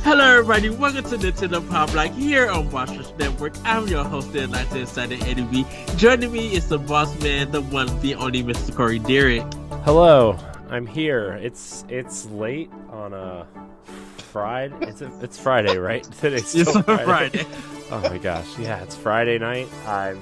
Hello, everybody. Welcome to Nintendo Pow Block here on Monsters Network. I'm your host, the Atlanta Insider Eddie B. Joining me is the boss man, the one, the only Mr. Corey Dirrig. Hello, I'm here. It's late on a Friday. It's Friday, right? Today's still Friday. Oh my gosh, yeah, it's Friday night. I'm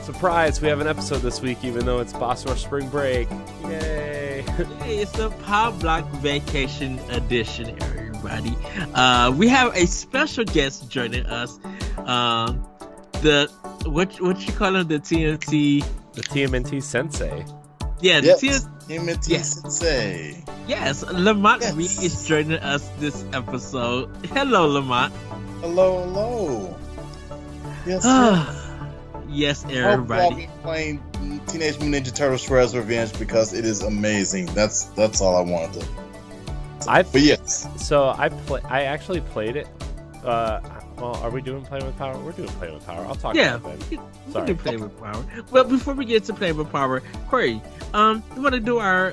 surprised we have an episode this week, even though it's Boss Rush Spring Break. Yay! Hey, it's the Pow Block Vacation Edition, everybody. We have a special guest joining us. The what you call him? The TMNT Sensei. Yeah, yep. the TMNT Sensei. Yes, LaMont Reed is joining us this episode. Hello, LaMont. Hello. Yes. Yes, everybody. I'll be playing Teenage Mutant Ninja Turtles: Shredder's Revenge because it is amazing. That's all I wanted to. But yes. So I actually played it. Well, are we doing Playing with Power? We're doing Playing with Power. I'll talk about it then. Sorry. We do Playing with Power. Well, before we get to Playing with Power, Corey, you want to do our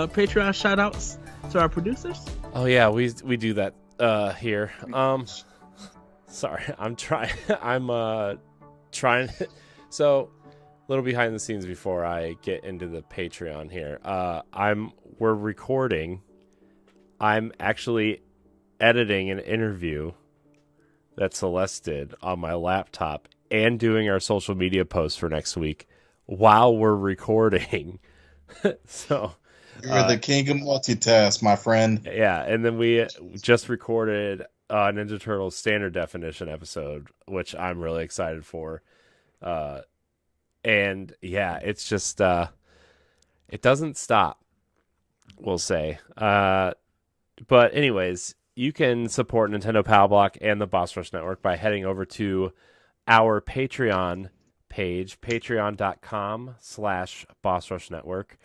Patreon shout-outs to our producers? Oh yeah, we do that here. Sorry, I'm trying. I'm trying. So, a little behind the scenes before I get into the Patreon here. We're recording. I'm actually editing an interview that Celeste did on my laptop and doing our social media posts for next week while we're recording. So you're the king of multitask, my friend. Yeah, and then we just recorded Ninja Turtles Standard Definition episode, which I'm really excited for. And yeah, it's just it doesn't stop, we'll say. But anyways, you can support Nintendo Pow Block and the Boss Rush Network by heading over to our Patreon page, patreon.com/Boss Rush Network.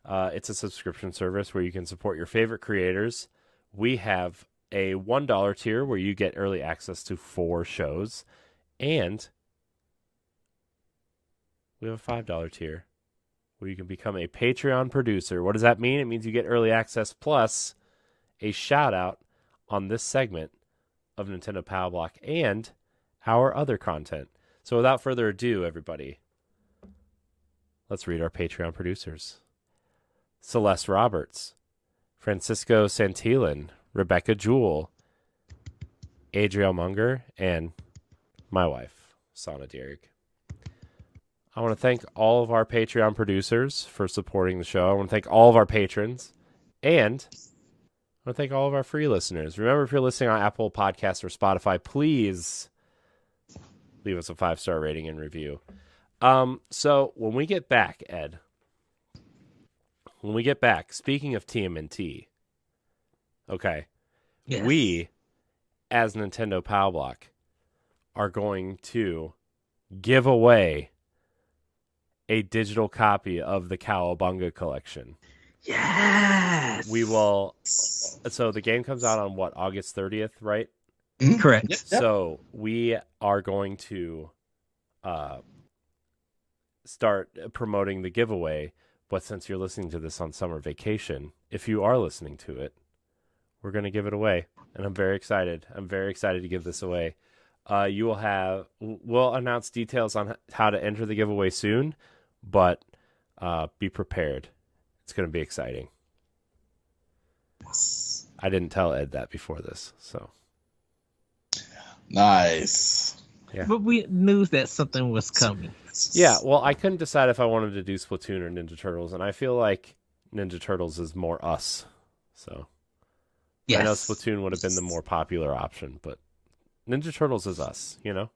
It's a subscription service where you can support your favorite creators. We have a $1 tier where you get early access to 4 shows, and we have a $5 tier where you can become a Patreon producer. What does that mean? It means you get early access plus a shout out on this segment of Nintendo Pow Block and our other content. So without further ado, everybody, let's read our Patreon producers. Celeste Roberts, Francisco Santillan, Rebecca Jewell, Adriel Munger, and my wife, Sana Dirrig. I want to thank all of our Patreon producers for supporting the show. I want to thank all of our patrons, and I want to thank all of our free listeners. Remember, if you're listening on Apple Podcasts or Spotify, please leave us a 5-star rating and review. So when we get back, Ed, speaking of TMNT, okay, yes. We, as Nintendo Pow Block, are going to give away a digital copy of the Cowabunga collection. Yes! We will. So the game comes out on what, August 30th, right? Mm-hmm. Correct. Yep. So we are going to start promoting the giveaway. But since you're listening to this on summer vacation, if you are listening to it, we're going to give it away. And I'm very excited. I'm very excited to give this away. We'll announce details on how to enter the giveaway soon, but be prepared. It's going to be exciting. Yes. I didn't tell Ed that before this, so. Nice. Yeah. But we knew that something was coming. Yeah, well, I couldn't decide if I wanted to do Splatoon or Ninja Turtles, and I feel like Ninja Turtles is more us. So, yes. I know Splatoon would have been the more popular option, but Ninja Turtles is us, you know?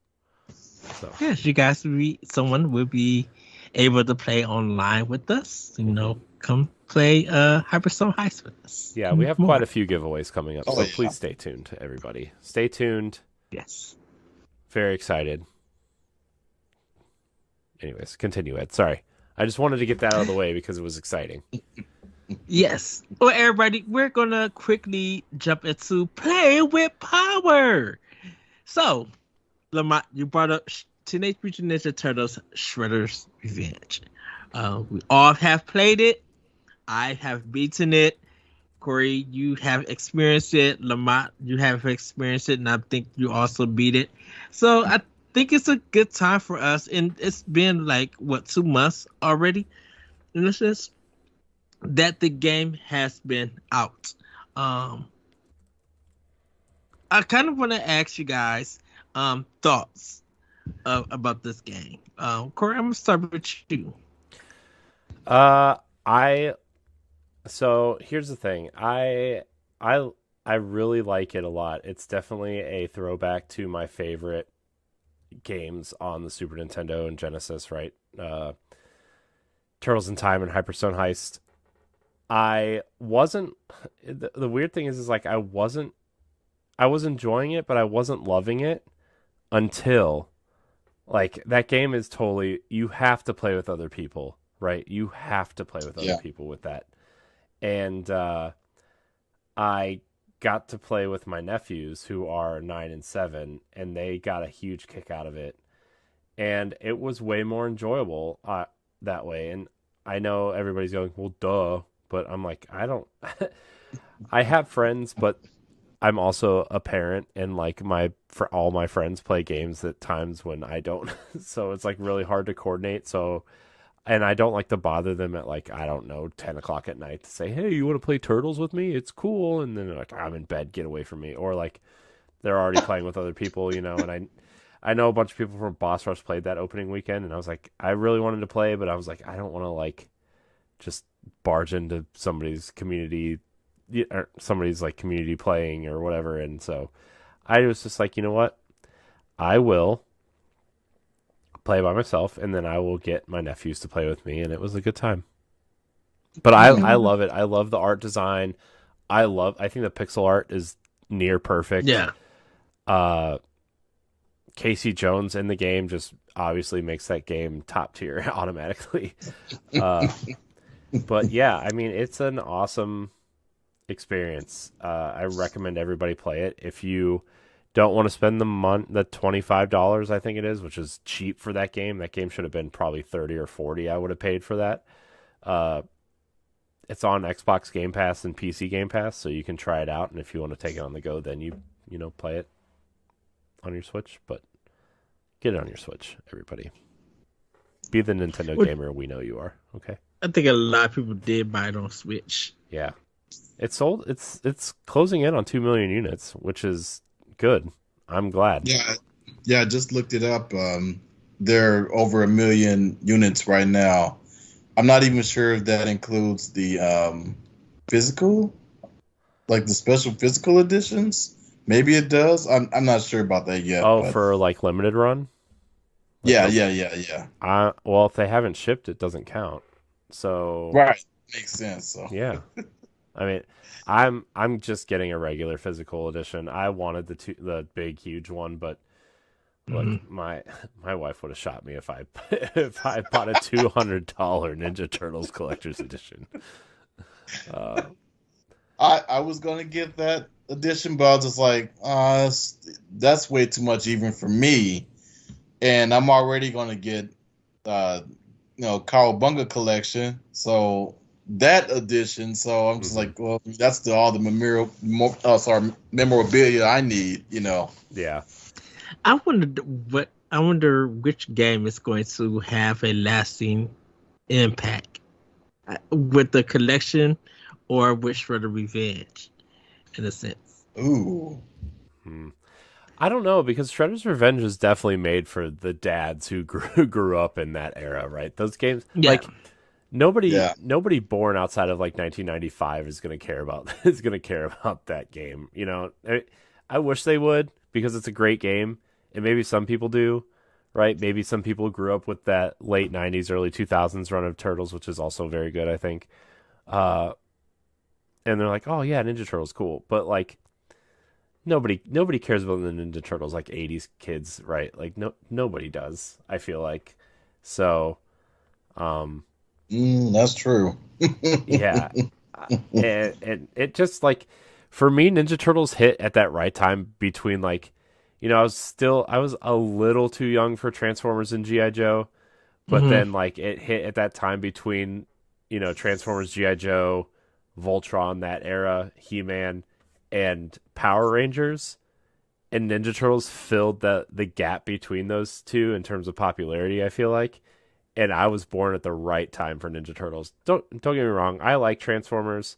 So. Yes, you guys, someone will be able to play online with us. You know, come play Hyperstone Heist with us. Yeah, we have quite a few giveaways coming up, so please stay tuned, everybody. Stay tuned. Yes. Very excited. Anyways, continue, Ed. Sorry. I just wanted to get that out of the way because it was exciting. Yes. Well, everybody, we're going to quickly jump into Play with Power. So, LaMont, you brought up Teenage Mutant Ninja Turtles Shredder's Revenge. We all have played it. I have beaten it. Corey, you have experienced it. LaMont, you have experienced it, and I think you also beat it. So I think it's a good time for us, and it's been like 2 months already, in a sense, that the game has been out. I kind of want to ask you guys thoughts about this game. Corey, I'm gonna start with you. So here's the thing. I really like it a lot. It's definitely a throwback to my favorite games on the Super Nintendo and Genesis, right? Turtles in Time and Hyperstone Heist. I wasn't. The weird thing is like I was enjoying it, but I wasn't loving it until like that game is totally. You have to play with other people, right? You have to play with other people with that. And I got to play with my nephews who are 9 and 7, and they got a huge kick out of it. And it was way more enjoyable that way. And I know everybody's going, well, duh. But I'm like, I don't... I have friends, but I'm also a parent, and like all my friends play games at times when I don't. So it's like really hard to coordinate. And I don't like to bother them at like, I don't know, 10 o'clock at night to say, hey, you want to play Turtles with me? It's cool. And then they're like, I'm in bed, get away from me. Or like they're already playing with other people, and I know a bunch of people from Boss Rush played that opening weekend, and I was like, I really wanted to play, but I was like, I don't want to like just barge into somebody's community or somebody's like community playing or whatever. And so I was just like, you know what? I will play by myself, and then I will get my nephews to play with me, and it was a good time. But I love it. I love the art design. I think the pixel art is near perfect. Yeah. Casey Jones in the game just obviously makes that game top tier automatically. But yeah, I mean, it's an awesome experience. I recommend everybody play it. If you don't want to spend the $25, I think it is, which is cheap for that game. That game should have been probably 30 or 40. I would have paid for that. It's on Xbox Game Pass and PC Game Pass, so you can try it out. And if you want to take it on the go, then you play it on your Switch. But get it on your Switch, everybody. Be the Nintendo gamer we know you are. Okay. I think a lot of people did buy it on Switch. Yeah, it's sold. It's closing in on 2 million units, which is good. I'm glad. Yeah. I just looked it up. They're over 1 million units right now. I'm not even sure if that includes the physical, like the special physical editions. Maybe it does. I'm not sure about that yet. Oh, but for like limited run. Like yeah. Well, if they haven't shipped, it doesn't count. So right, makes sense. So yeah, I mean, I'm just getting a regular physical edition. I wanted the big huge one, but look, my wife would have shot me if I bought a $200 Ninja Turtles collector's edition. I was gonna get that edition, but I was just like, that's way too much even for me, and I'm already gonna get Cowabunga collection, so that edition. So I'm just like, well, that's all the memorabilia I need, Yeah. I wonder which game is going to have a lasting impact with the collection or Wish for the Revenge, in a sense. Ooh. I don't know, because Shredder's Revenge is definitely made for the dads who grew up in that era, right? Those games, like nobody born outside of like 1995 is going to care about that game. I wish they would, because it's a great game, and maybe some people do, right? Maybe some people grew up with that late 90s, early 2000s run of Turtles, which is also very good, I think. And they're like, oh yeah, Ninja Turtles, cool, but like, Nobody cares about the Ninja Turtles like 80s kids, right? Like nobody does, I feel like. So, that's true. Yeah. And it just like, for me, Ninja Turtles hit at that right time between like, I was a little too young for Transformers and G.I. Joe, but then like it hit at that time between, Transformers, G.I. Joe, Voltron that era, He-Man, and Power Rangers, and Ninja Turtles filled the gap between those two in terms of popularity, I feel like. And I was born at the right time for Ninja Turtles. Don't get me wrong, I like Transformers,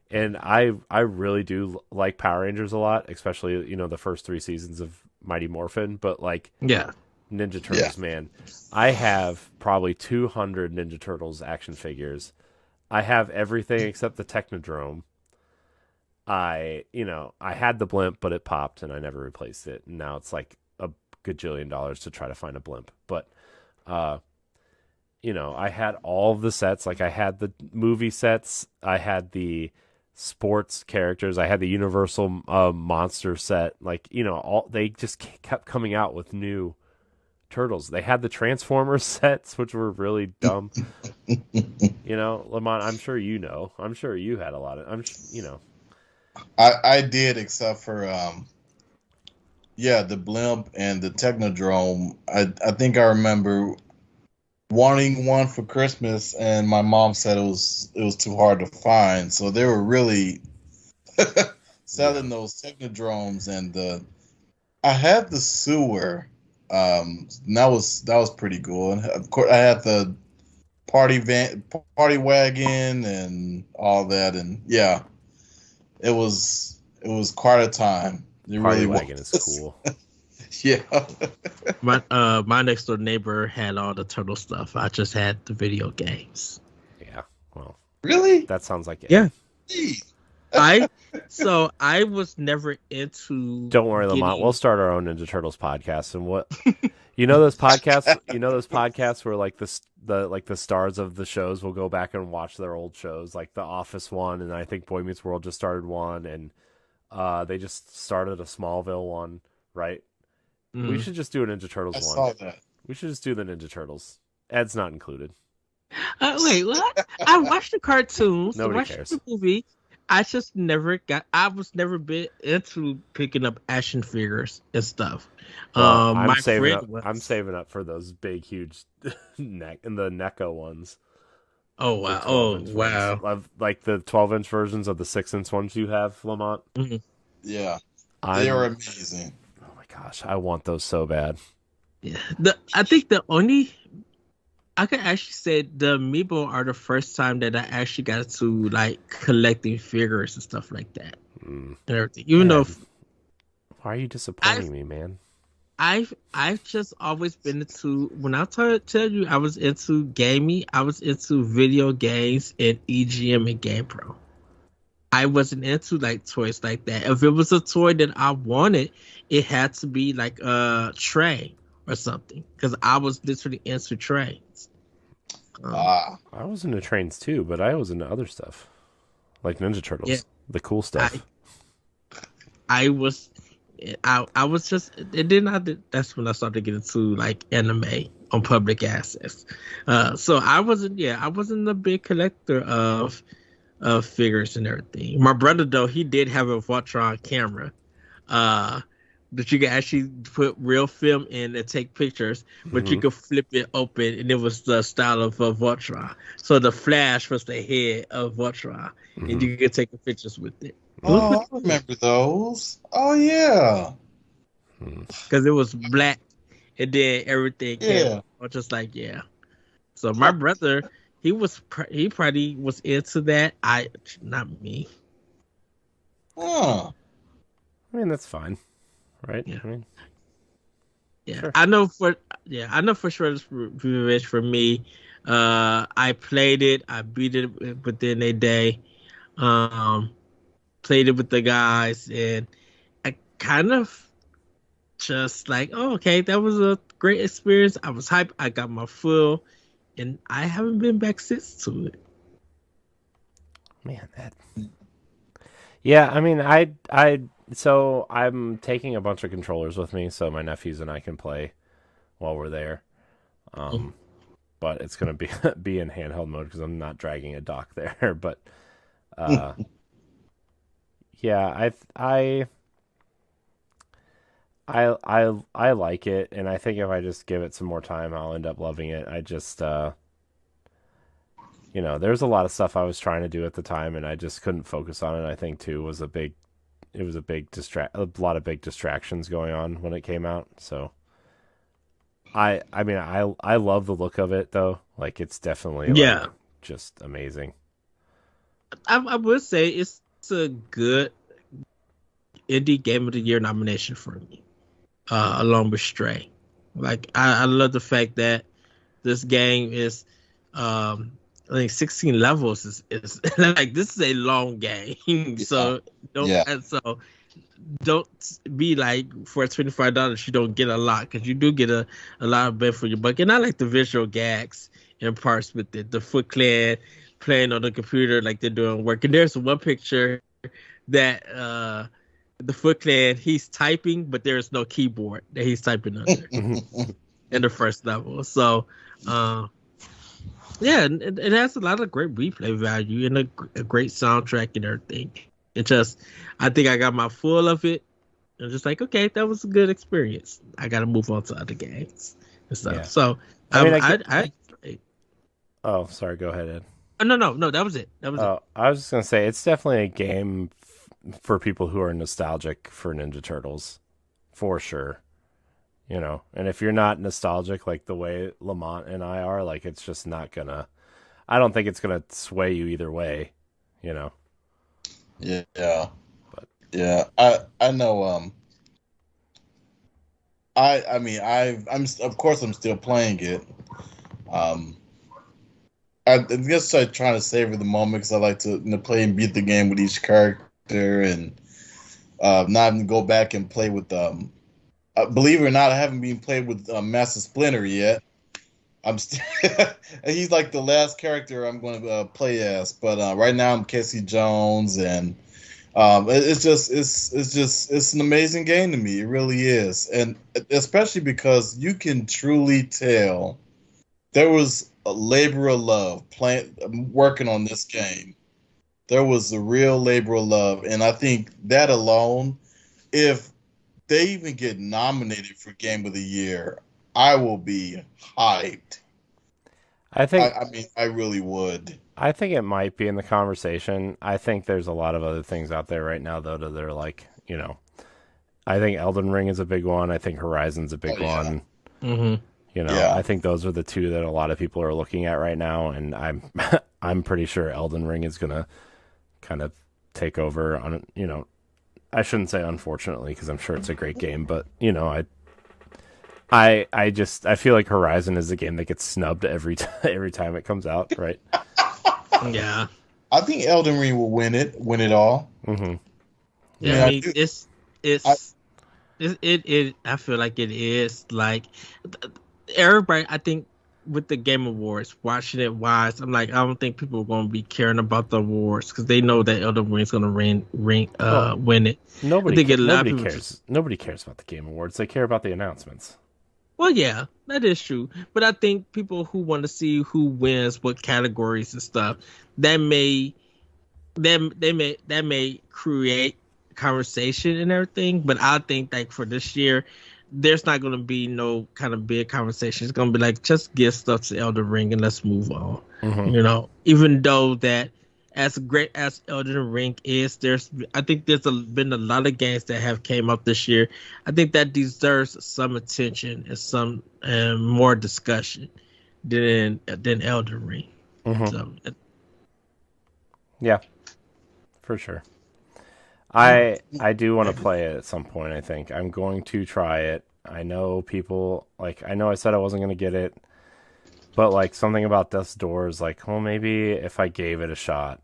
and I really do like Power Rangers a lot, especially, the first 3 seasons of Mighty Morphin, but like Yeah. Ninja Turtles, man. I have probably 200 Ninja Turtles action figures. I have everything except the Technodrome. I had the blimp, but it popped and I never replaced it. And now it's like a gajillion dollars to try to find a blimp. But, I had all of the sets. Like I had the movie sets. I had the sports characters. I had the Universal monster set. Like, they just kept coming out with new Turtles. They had the Transformers sets, which were really dumb. Lamont, I'm sure I'm sure you had a lot of. I did, except for the blimp and the Technodrome. I think I remember wanting one for Christmas, and my mom said it was too hard to find. So they were really selling those Technodromes, and I had the sewer. That was pretty cool. And of course, I had the party wagon, and all that, and yeah, it was quite a time. It Party really wagon was. is cool. Yeah. My next door neighbor had all the turtle stuff. I just had the video games. Yeah. Well, Really? that sounds like it. Yeah. Gee. I was never into. Don't worry, Lamont. We'll start our own Ninja Turtles podcast, and what those podcasts where like the stars of the shows will go back and watch their old shows, like The Office one, and I think Boy Meets World just started one, and they just started a Smallville one, right? We should just do a Ninja Turtles one. I saw that. We should just do the Ninja Turtles. Ed's not included. Wait, what? I watched the cartoons. Nobody I watched cares. the movie. I just I was never been into picking up action figures and stuff. I'm saving up for those big, huge the NECA ones. Oh wow! Oh wow! Ones. Like the 12-inch versions of the 6-inch ones you have, Lamont. Mm-hmm. Yeah, they are amazing. Oh my gosh, I want those so bad. Yeah, I think the only I can actually say the Amiibo are the first time that I actually got to like collecting figures and stuff like that and everything. Even though, why are you disappointing me, man? I've just always been into, when I tell you I was into gaming, I was into video games and EGM and GamePro. I wasn't into like toys like that. If it was a toy that I wanted, it had to be like a train or something, because I was literally into trains. I was into trains too, but I was into other stuff like Ninja Turtles, the cool stuff. I was just, and then that's when I started getting into like anime on public access. So I wasn't a big collector of figures and everything. My brother though, he did have a Voltron camera. That you could actually put real film in and take pictures, but you could flip it open, and it was the style of Voltron. So the flash was the head of Voltron, and you could take pictures with it. Oh, I remember those. Oh yeah, because it was black, and then everything came out just like So my brother, he probably was into that. Not me. Oh, I mean that's fine. Right. Yeah. I mean, sure. I know for sure it's for me. I played it. I beat it within a day. Played it with the guys, and I kind of just like, oh, okay, that was a great experience. I was hyped. I got my full, and I haven't been back since to it. Man, that. Yeah, I mean, so I'm taking a bunch of controllers with me, so my nephews and I can play while we're there. But it's gonna be in handheld mode because I'm not dragging a dock there. But yeah, I like it, and I think if I just give it some more time, I'll end up loving it. I just you know, there's a lot of stuff I was trying to do at the time, and I just couldn't focus on it. I think too was a lot of big distractions going on when it came out. So I mean, I love the look of it though. Like it's definitely like, just amazing. I would say it's a good indie game of the year nomination for me, along with Stray. Like I love the fact that this game is, I think 16 levels is like, this is a long game. So don't be like, for $25 you don't get a lot, because you do get a lot of bang for your buck. And I like the visual gags in parts with it. The Foot Clan playing on the computer like they're doing work. And there's one picture that the Foot Clan, he's typing, but there is no keyboard that he's typing under in the first level. So yeah, it has a lot of great replay value and a great soundtrack and everything. It just, I think I got my full of it. I'm just like, okay, that was a good experience. I got to move on to other games and stuff. Yeah. So oh, sorry. Go ahead, Ed. No, that was it. That was it. I was just gonna say it's definitely a game for people who are nostalgic for Ninja Turtles, for sure. You know, and if you're not nostalgic like the way LaMont and I are, like it's just not gonna. I don't think it's gonna sway you either way. You know. Yeah, but yeah, I know. I mean, I'm of course I'm still playing it. I guess I'm trying to savor the moment because I like to play and beat the game with each character and not even go back and play with believe it or not, I haven't been played with Master Splinter yet. I'm still he's like the last character I'm going to play as, but right now I'm Casey Jones, and it's an amazing game to me. It really is, and especially because you can truly tell there was a labor of love working on this game. There was a real labor of love, and I think that alone, if they even get nominated for Game of the Year, I will be hyped. I mean, I really would. I think it might be in the conversation. I think there's a lot of other things out there right now, though, that are like, you know, I think Elden Ring is a big one. I think Horizon's a big one. Mm-hmm. You know, I think those are the two that a lot of people are looking at right now, and I'm pretty sure Elden Ring is gonna kind of take over on, you know, I shouldn't say unfortunately because I'm sure it's a great game, but you know, I feel like Horizon is a game that gets snubbed every time it comes out, right? Yeah, I think Elden Ring will win it all. Mm-hmm. Yeah, I mean, I feel like it is like everybody. I think with the Game Awards, watching it wise, I'm like, I don't think people are going to be caring about the awards because they know that Elden Ring is going to win it. Nobody cares. Nobody cares about the Game Awards. They care about the announcements. Well, yeah, that is true. But I think people who want to see who wins what categories and stuff, that may create conversation and everything. But I think like for this year, there's not going to be no kind of big conversation. It's going to be like, just give stuff to Elden Ring and let's move on. Mm-hmm. You know, even though that as great as Elden Ring is, I think there's been a lot of games that have came up this year. I think that deserves some attention and some more discussion than Elden Ring. Mm-hmm. So, yeah, for sure. I do want to play it at some point. I think I'm going to try it. I know people I know I said I wasn't going to get it, but like something about Death's Door is like, well, maybe if I gave it a shot.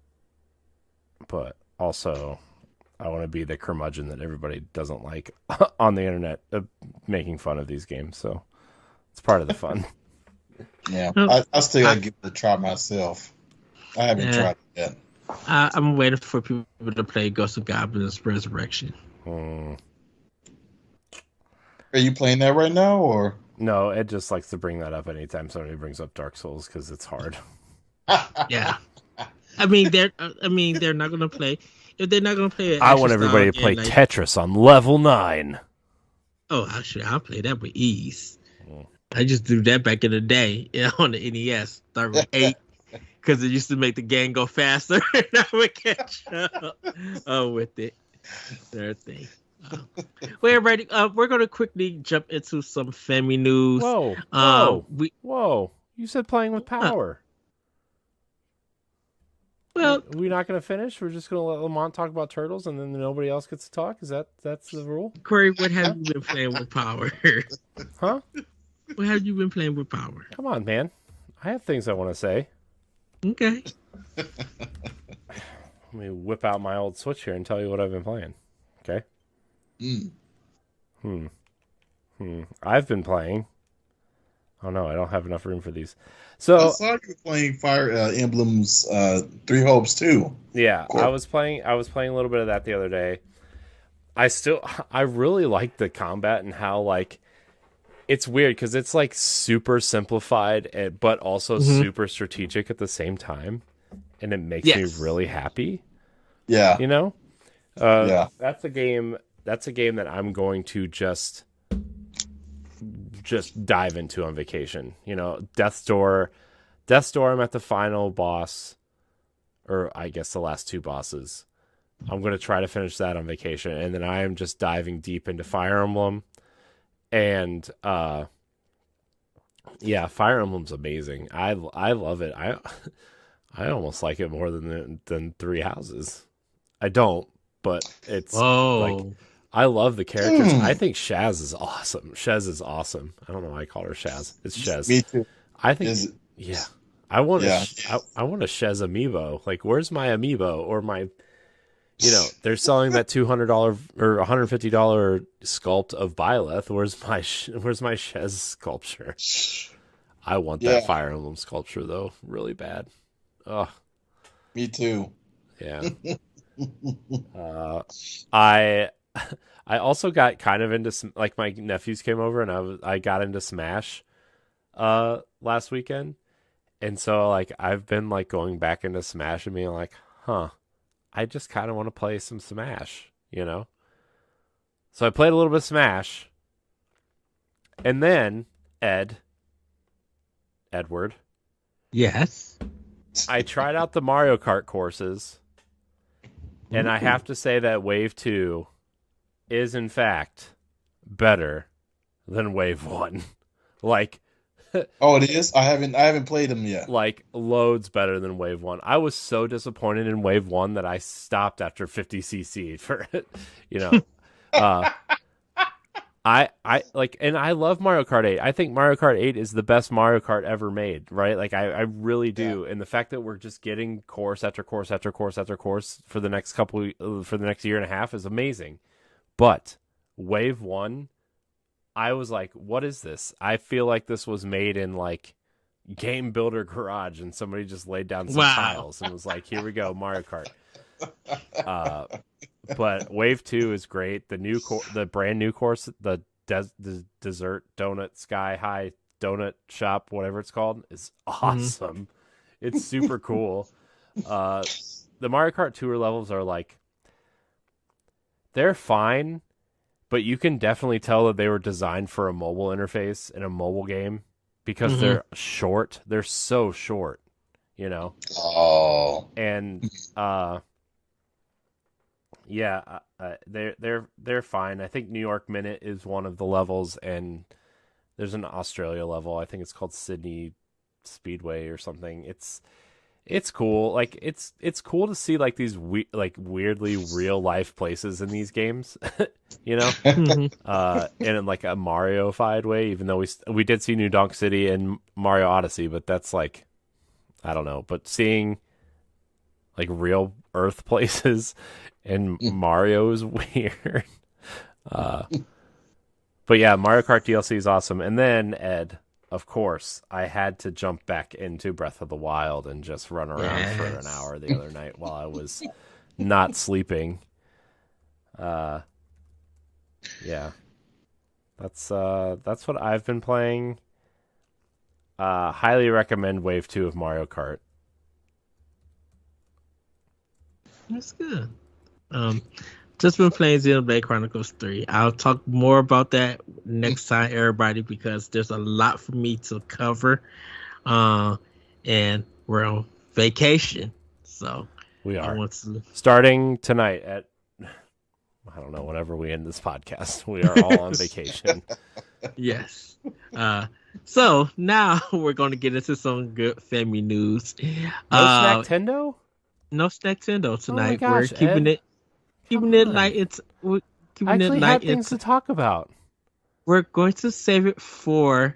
But also, I want to be the curmudgeon that everybody doesn't like on the internet, making fun of these games. So it's part of the fun. Yeah, I still got to give it a try myself. I haven't tried it yet. I'm waiting for people to play Ghost of Goblins Resurrection. Are you playing that right now, or no? Ed just likes to bring that up anytime somebody brings up Dark Souls because it's hard. Yeah, I mean they're not gonna play. If they're not gonna play, I want everybody to play Tetris on level 9. Oh, actually, I'll play that with ease. I just do that back in the day on the NES. Start with 8. because it used to make the game go faster, and I would catch up with it. Third thing. Well, everybody, we're going to quickly jump into some Femi news. Whoa! You said playing with power. Well, we're not going to finish. We're just going to let LaMont talk about turtles, and then nobody else gets to talk. That's the rule? Corey, what have you been playing with power? Huh? What have you been playing with power? Come on, man. I have things I want to say. Okay. Let me whip out my old Switch here and tell you what I've been playing. Okay. I've been playing. Oh no, I don't have enough room for these. So I saw you playing Fire Emblem's Three Hopes too. Yeah, cool. I was playing a little bit of that the other day. I really like the combat and how like it's weird because it's like super simplified but also super strategic at the same time, and it makes me really happy. Yeah, you know. Yeah, that's a game that I'm going to just dive into on vacation. You know, Death's Door, I'm at the final boss, or I guess the last two bosses. I'm going to try to finish that on vacation, and then I am just diving deep into Fire Emblem. And yeah, Fire Emblem's amazing. I love it. I almost like it more than Three Houses. I don't, but it's like I love the characters. I think Shaz is awesome. I don't know why I call her Shaz. It's Shaz. Me too. I think I want a Shaz amiibo. Like, where's my amiibo or my? You know, they're selling that $200 or $150 sculpt of Byleth. Where's my Shaz sculpture? I want that Fire Emblem sculpture though, really bad. Oh, me too. Yeah. I also got kind of into like my nephews came over and I got into Smash last weekend, and so like I've been like going back into Smash and being like, I just kind of want to play some Smash, you know? So I played a little bit of Smash. And then, Edward. Yes? I tried out the Mario Kart courses. And I have to say that Wave 2 is, in fact, better than Wave 1. Like... Oh, it is? I haven't played them yet. Like, loads better than Wave 1. I was so disappointed in Wave 1 that I stopped after 50cc for it. You know. I like, and I love Mario Kart 8. I think Mario Kart 8 is the best Mario Kart ever made, right? Like I really do. Yeah. And the fact that we're just getting course after course after course after course for the next year and a half is amazing. But Wave 1, I was like, what is this? I feel like this was made in like Game Builder Garage and somebody just laid down some tiles and was like, here we go, Mario Kart. But Wave 2 is great. The brand new course, the Dessert Donut Sky High Donut Shop, whatever it's called, is awesome. It's super cool. The Mario Kart Tour levels are like, they're fine, but you can definitely tell that they were designed for a mobile interface in a mobile game because they're short. They're so short, you know? Oh. And, yeah, they're fine. I think New York Minute is one of the levels, and there's an Australia level. I think it's called Sydney Speedway or something. It's cool. Like it's cool to see like these weirdly real life places in these games, you know, in like a Mario-fied way. Even though we did see New Donk City and Mario Odyssey, but that's like, I don't know. But seeing like real Earth places and Mario is weird. But yeah, Mario Kart DLC is awesome. And then Ed, of course, I had to jump back into Breath of the Wild and just run around for an hour the other night while I was not sleeping. Yeah, that's what I've been playing. Highly recommend Wave 2 of Mario Kart. That's good. Just been playing Xenoblade Chronicles 3. I'll talk more about that next time, everybody, because there's a lot for me to cover. And we're on vacation. So We I are want to. starting tonight at, I don't know, whenever we end this podcast. We are all on vacation. Yes. So now we're going to get into some good family news. No Snacktendo? No Snacktendo tonight. gosh, We're keeping Ed. keeping Come it on. light. We're I keeping it actually light. had things to talk about. We're going to save it for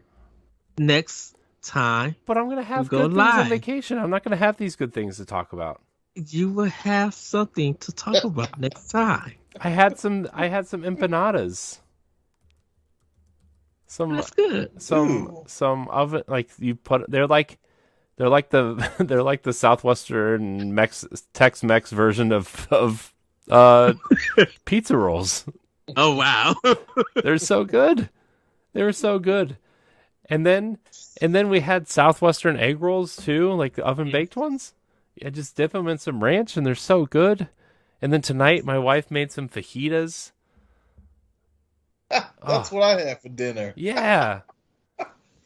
next time. But I'm going to have We go good things on live. vacation. I'm not going to have these good things to talk about. You will have something to talk about next time. I had some empanadas. That's good. Some oven, like you put, they're like the southwestern Tex-Mex version of pizza rolls. Oh wow. They're so good. They were so good. And then we had southwestern egg rolls too, like the oven baked ones. I just dip them in some ranch and they're so good. And then tonight my wife made some fajitas. That's what I had for dinner. Yeah.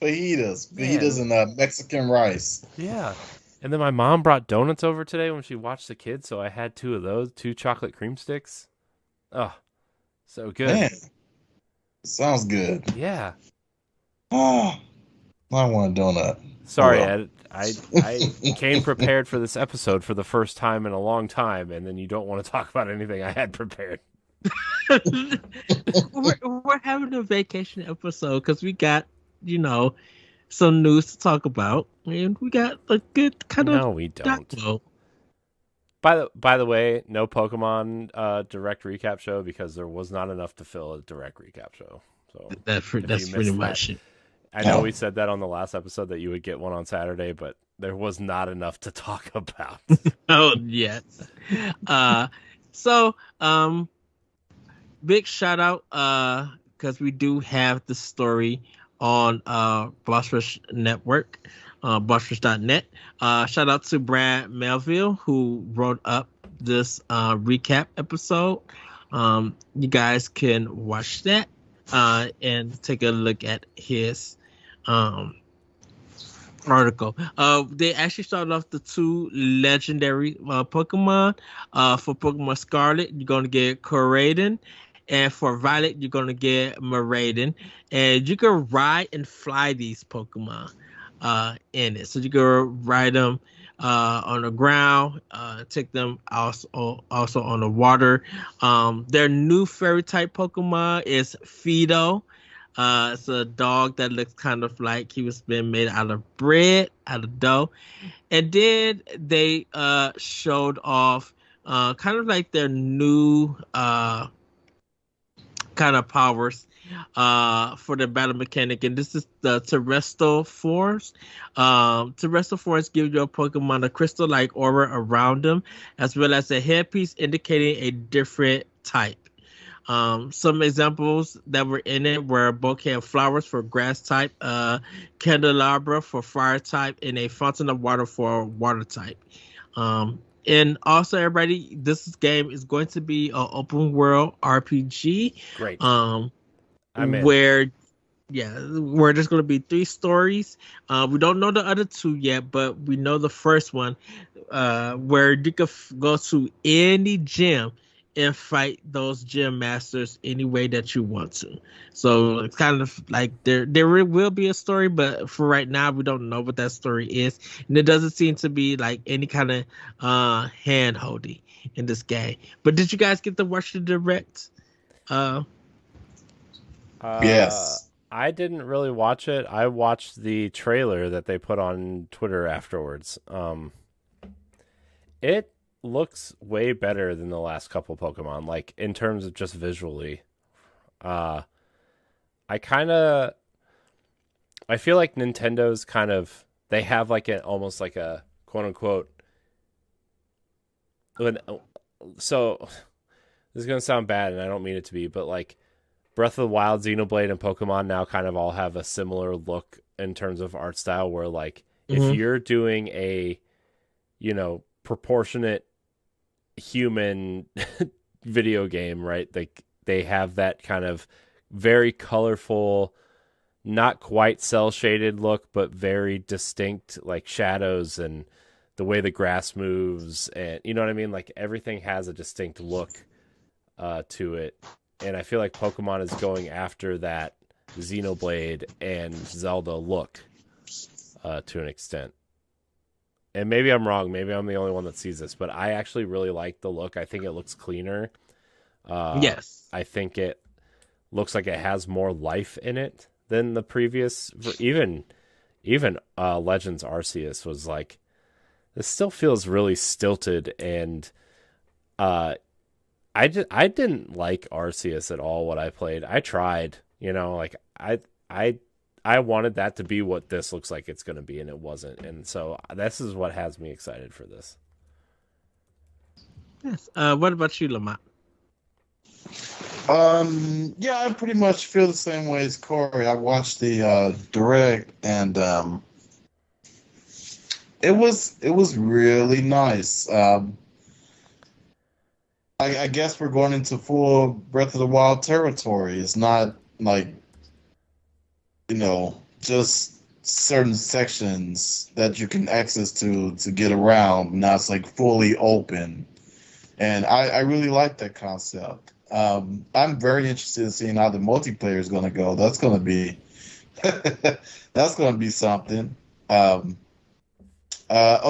Fajitas and Mexican rice. Yeah. And then my mom brought donuts over today when she watched the kids, so I had 2 of those, 2 chocolate cream sticks. Oh, so good. Man, sounds good. Yeah. Oh, I want a donut. Sorry, well. Ed. I came prepared for this episode for the first time in a long time, and then you don't want to talk about anything I had prepared. we're having a vacation episode because we got, some news to talk about, and we got a good kind of. No, we don't. By the way, no Pokemon direct recap show because there was not enough to fill a direct recap show. So that's pretty much it. I know we said that on the last episode that you would get one on Saturday, but there was not enough to talk about. Oh yes. So big shout out because we do have the story on Bossrush Network, bossrush.net. Shout out to Brad Melville who wrote up this recap episode. You guys can watch that and take a look at his article. They actually started off the 2 legendary Pokemon. For Pokemon Scarlet, you're going to get Koraidon. And for Violet, you're going to get Miraidon. And you can ride and fly these Pokemon in it. So you can ride them on the ground, take them also on the water. Their new fairy type Pokemon is Fido. It's a dog that looks kind of like he was being made out of bread, out of dough. And then they showed off kind of like their new kind of powers for the battle mechanic. And this is the Terrestrial Force. Terrestrial Force gives your Pokemon a crystal-like aura around them, as well as a headpiece indicating a different type. Some examples that were in it were a bouquet of flowers for grass type, candelabra for fire type, and a fountain of water for water type. And also, everybody, this game is going to be an open world RPG. Great. Where there's going to be 3 stories. We don't know the other 2 yet, but we know the first one, where you can go to any gym and fight those gym masters any way that you want to. So it's kind of like there will be a story, but for right now we don't know what that story is, and it doesn't seem to be like any kind of hand holding in this game. But did you guys get to watch the direct? Yes. I didn't really watch it. I watched the trailer that they put on Twitter afterwards. It looks way better than the last couple Pokemon, like in terms of just visually. I feel like Nintendo's they have like almost like a quote unquote, so this is going to sound bad and I don't mean it to be, but like Breath of the Wild, Xenoblade, and Pokemon now kind of all have a similar look in terms of art style, where like if you're doing a, proportionate human video game, right? They have that kind of very colorful, not quite cell shaded look, but very distinct like shadows and the way the grass moves, and you know what I mean. Like everything has a distinct look to it, and I feel like Pokemon is going after that Xenoblade and Zelda look to an extent. And maybe I'm wrong. Maybe I'm the only one that sees this, but I actually really like the look. I think it looks cleaner. Yes. I think it looks like it has more life in it than the previous. Even Legends Arceus was like, this still feels really stilted, and I didn't like Arceus at all. What I played, I tried. Like I wanted that to be what this looks like it's going to be, and it wasn't. And so this is what has me excited for this. Yes. What about you, LaMont? Yeah, I pretty much feel the same way as Corey. I watched the direct, and it was really nice. I guess we're going into full Breath of the Wild territory. It's not like, just certain sections that you can access to get around. Now it's like fully open, and I really like that concept. I'm very interested in seeing how the multiplayer is going to go. That's going to be that's going to be something. Oh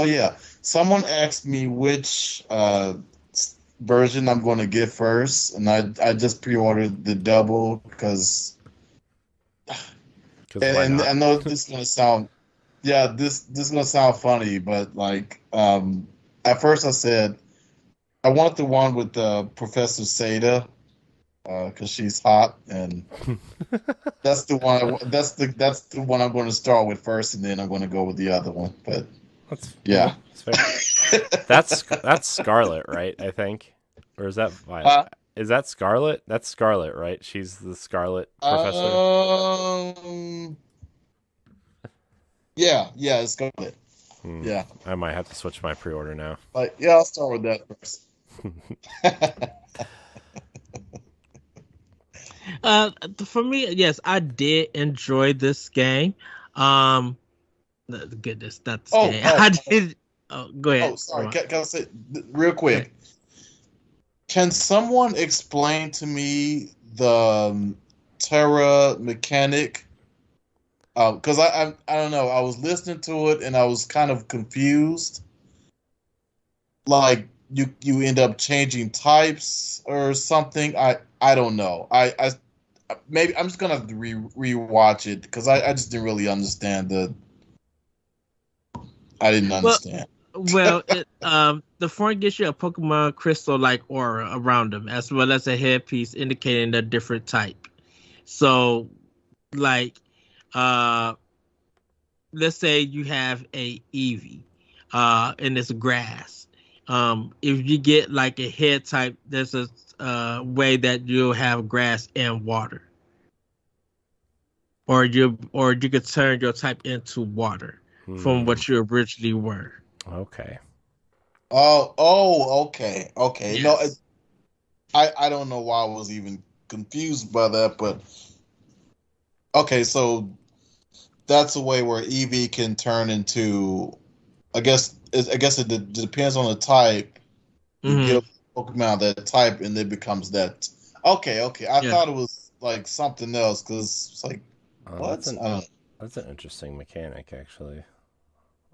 yeah, someone asked me which version I'm going to get first, and I just pre-ordered the double because. And I know this is gonna sound, this is gonna sound funny, but like, at first I said I want the one with Professor Seda, because she's hot, and that's the one. That's the one I'm going to start with first, and then I'm going to go with the other one. But yeah, that's Scarlet, right? I think, or is that Violet? Is that Scarlet? That's Scarlet, right? She's the Scarlet Professor. Yeah, it's Scarlet. Yeah, I might have to switch my pre-order now. Yeah, I'll start with that first. For me, yes, I did enjoy this game. Goodness, that's I did. Oh, go ahead. Oh, sorry. Can I say real quick? Can someone explain to me the Terra mechanic? Because I don't know. I was listening to it and I was kind of confused. Like you end up changing types or something. I don't know. I maybe I'm just gonna have to rewatch it because I just didn't really understand I didn't understand. Well, the form gives you a Pokemon crystal-like aura around them, as well as a headpiece indicating a different type. So, like, let's say you have a Eevee, and it's grass. If you get like a head type, there's a way that you'll have grass and water, or you could turn your type into water from what you originally were. Okay. Okay. Yes. No, I don't know why I was even confused by that, but okay, so that's a way where Eevee can turn into. I guess it depends on the type. You give Pokemon that type, and it becomes that. Okay. I thought it was like something else because it's like what? That's an interesting mechanic, actually.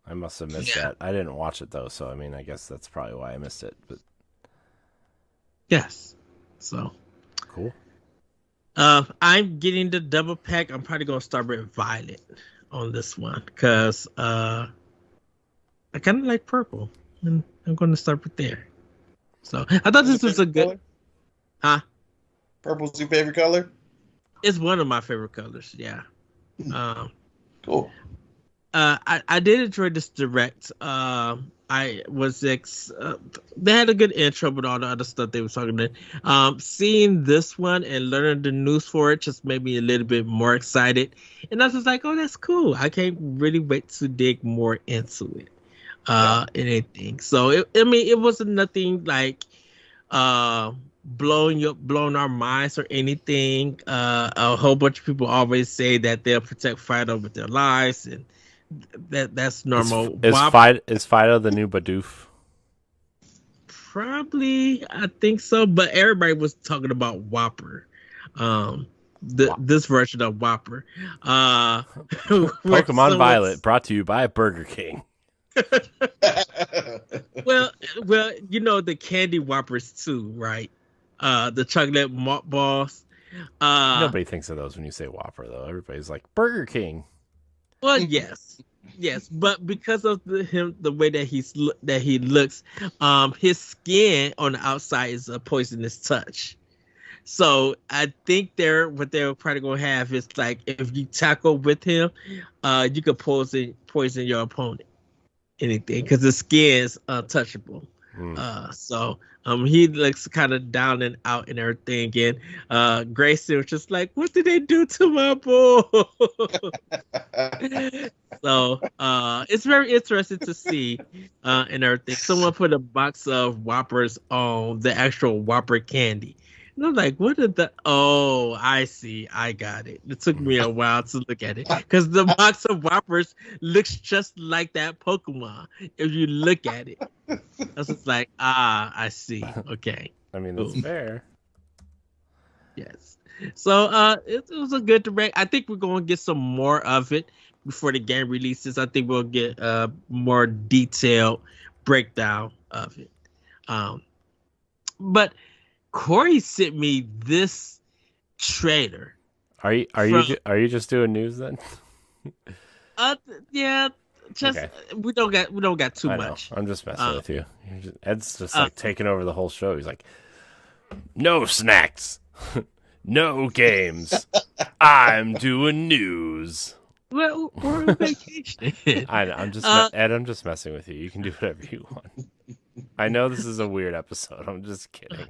I must have missed that. I didn't watch it though, so I mean, I guess that's probably why I missed it. But yes, so cool. I'm getting the double pack. I'm probably gonna start with Violet on this one because I kind of like purple, and I'm gonna start with there. So I thought this was a good. Color? Purple's your favorite color? It's one of my favorite colors. Yeah. Cool. I did enjoy this direct. I was they had a good intro with all the other stuff they were talking about. Seeing this one and learning the news for it just made me a little bit more excited. And I was just like, oh, that's cool. I can't really wait to dig more into it. Anything. So it wasn't nothing like blowing our minds or anything. A whole bunch of people always say that they'll protect Fido with their lives, and That's normal. Is Fido the new Bidoof? Probably, I think so. But everybody was talking about Whopper. This version of Whopper. Pokemon Violet, brought to you by Burger King. well, the candy Whoppers too, right? The chocolate malt balls. Nobody thinks of those when you say Whopper, though. Everybody's like Burger King. Well, yes, but because of the way that he looks, his skin on the outside is a poisonous touch. So I think what they're probably gonna have is like if you tackle with him, you could poison your opponent. Anything because the skin is untouchable. So he looks kind of down and out and everything. And Grayson was just like, "What did they do to my boy?" So it's very interesting to see and everything. Someone put a box of Whoppers on the actual Whopper candy. And I'm like, what did the... Oh, I see. I got it. It took me a while to look at it. Because the box of Whoppers looks just like that Pokemon. If you look at it. I was just like, I see. Okay. I mean, that's fair. Yes. So it was a good direct. I think we're going to get some more of it before the game releases. I think we'll get a more detailed breakdown of it. But... Corey sent me this trailer. Are you just doing news then? Yeah, just okay. We don't got too much. I'm just messing with you. Ed's just like taking over the whole show. He's like, no snacks, no games. I'm doing news. Well, we're on vacation. I'm just messing with you. You can do whatever you want. I know this is a weird episode. I'm just kidding.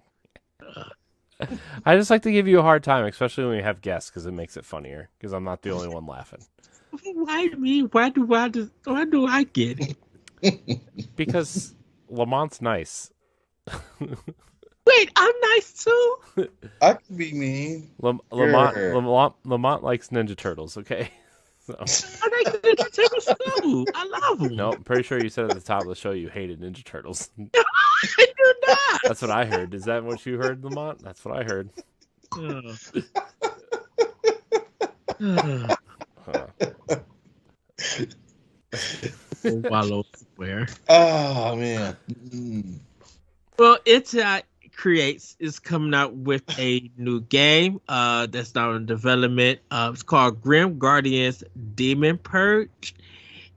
I just like to give you a hard time, especially when we have guests, because it makes it funnier. Because I'm not the only one laughing. Why me? Why do I get it? Because Lamont's nice. Wait, I'm nice too. I can be mean. Lamont likes Ninja Turtles. Okay. So. I like Ninja Turtles too. I love them. No, I'm pretty sure you said at the top of the show you hated Ninja Turtles. I do not. That's what I heard. Is that what you heard, Lamont? That's what I heard. Wallow where? Oh man. Well, Inti Creates is coming out with a new game that's now in development. It's called Grim Guardians Demon Purge,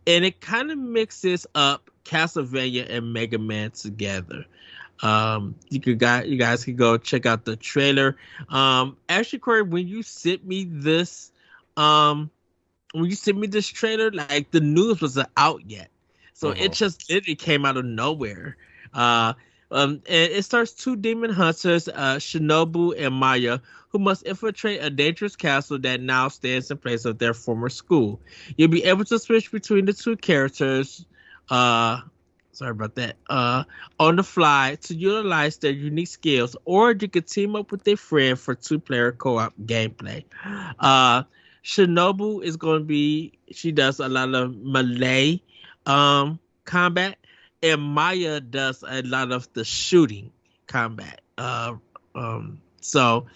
and it kind of mixes up Castlevania and Mega Man together. You guys can go check out the trailer. Actually, Corey, when you sent me this trailer, like the news wasn't out yet, so it just literally came out of nowhere. And it stars two demon hunters, Shinobu and Maya, who must infiltrate a dangerous castle that now stands in place of their former school. You'll be able to switch between the two characters, on the fly to utilize their unique skills, or you could team up with a friend for 2-player co-op gameplay. Shinobu is going to be, she does a lot of melee combat, and Maya does a lot of the shooting combat. So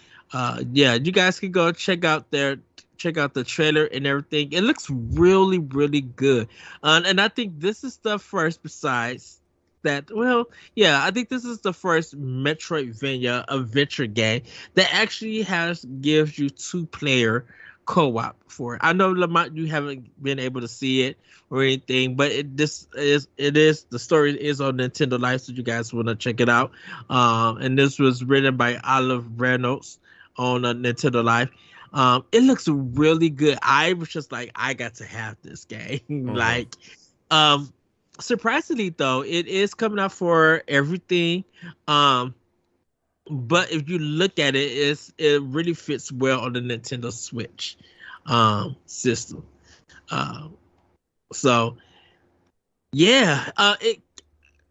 you guys can go check out the trailer and everything. It looks really, really good. And I think this is the first, besides that, I think this is the first Metroidvania adventure game that actually gives you 2-player co-op for it. I know, Lamont, you haven't been able to see it or anything, but the story is on Nintendo Life, so you guys want to check it out. And this was written by Olive Reynolds on Nintendo Life. It looks really good. I was just like, I got to have this game. Surprisingly though, it is coming out for everything. But if you look at it, it really fits well on the Nintendo Switch system.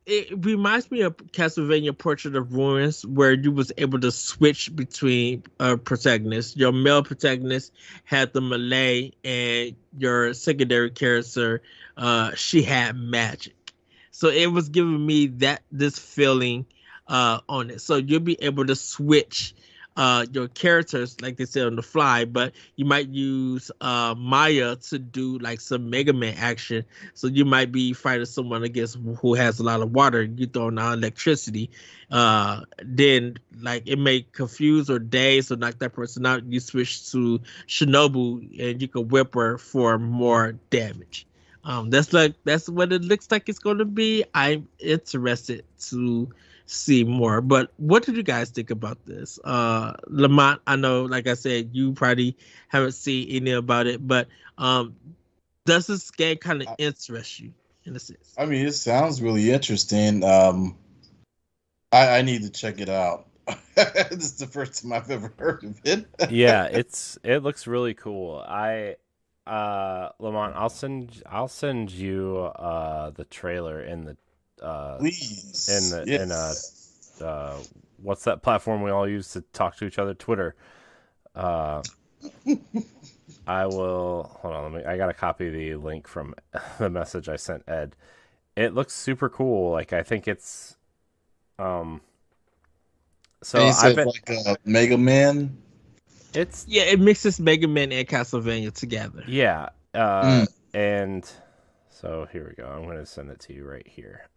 it reminds me of Castlevania Portrait of Ruins, where you was able to switch between protagonists. Your male protagonist had the melee, and your secondary character, she had magic. So it was giving me this feeling on it. So you'll be able to switch your characters, like they said, on the fly, but you might use Maya to do like some Mega Man action. So you might be fighting someone against who has a lot of water. You throw on electricity. Then like it may confuse or daze or knock that person out. You switch to Shinobu and you can whip her for more damage. That's what it looks like it's going to be. I'm interested to see more. But what did you guys think about this? LaMont, I know, like I said, you probably haven't seen any about it, but does this game kind of interest you in a sense? I mean, it sounds really interesting. I need to check it out. This is the first time I've ever heard of it. Yeah, it looks really cool. Lamont, I'll send you the trailer in the Please. in what's that platform we all use to talk to each other? Twitter. I will hold on. I got to copy the link from the message I sent Ed. It looks super cool. Like I think it's so I bet like a Mega Man. It mixes Mega Man and Castlevania together. Yeah. And so here we go. I'm going to send it to you right here.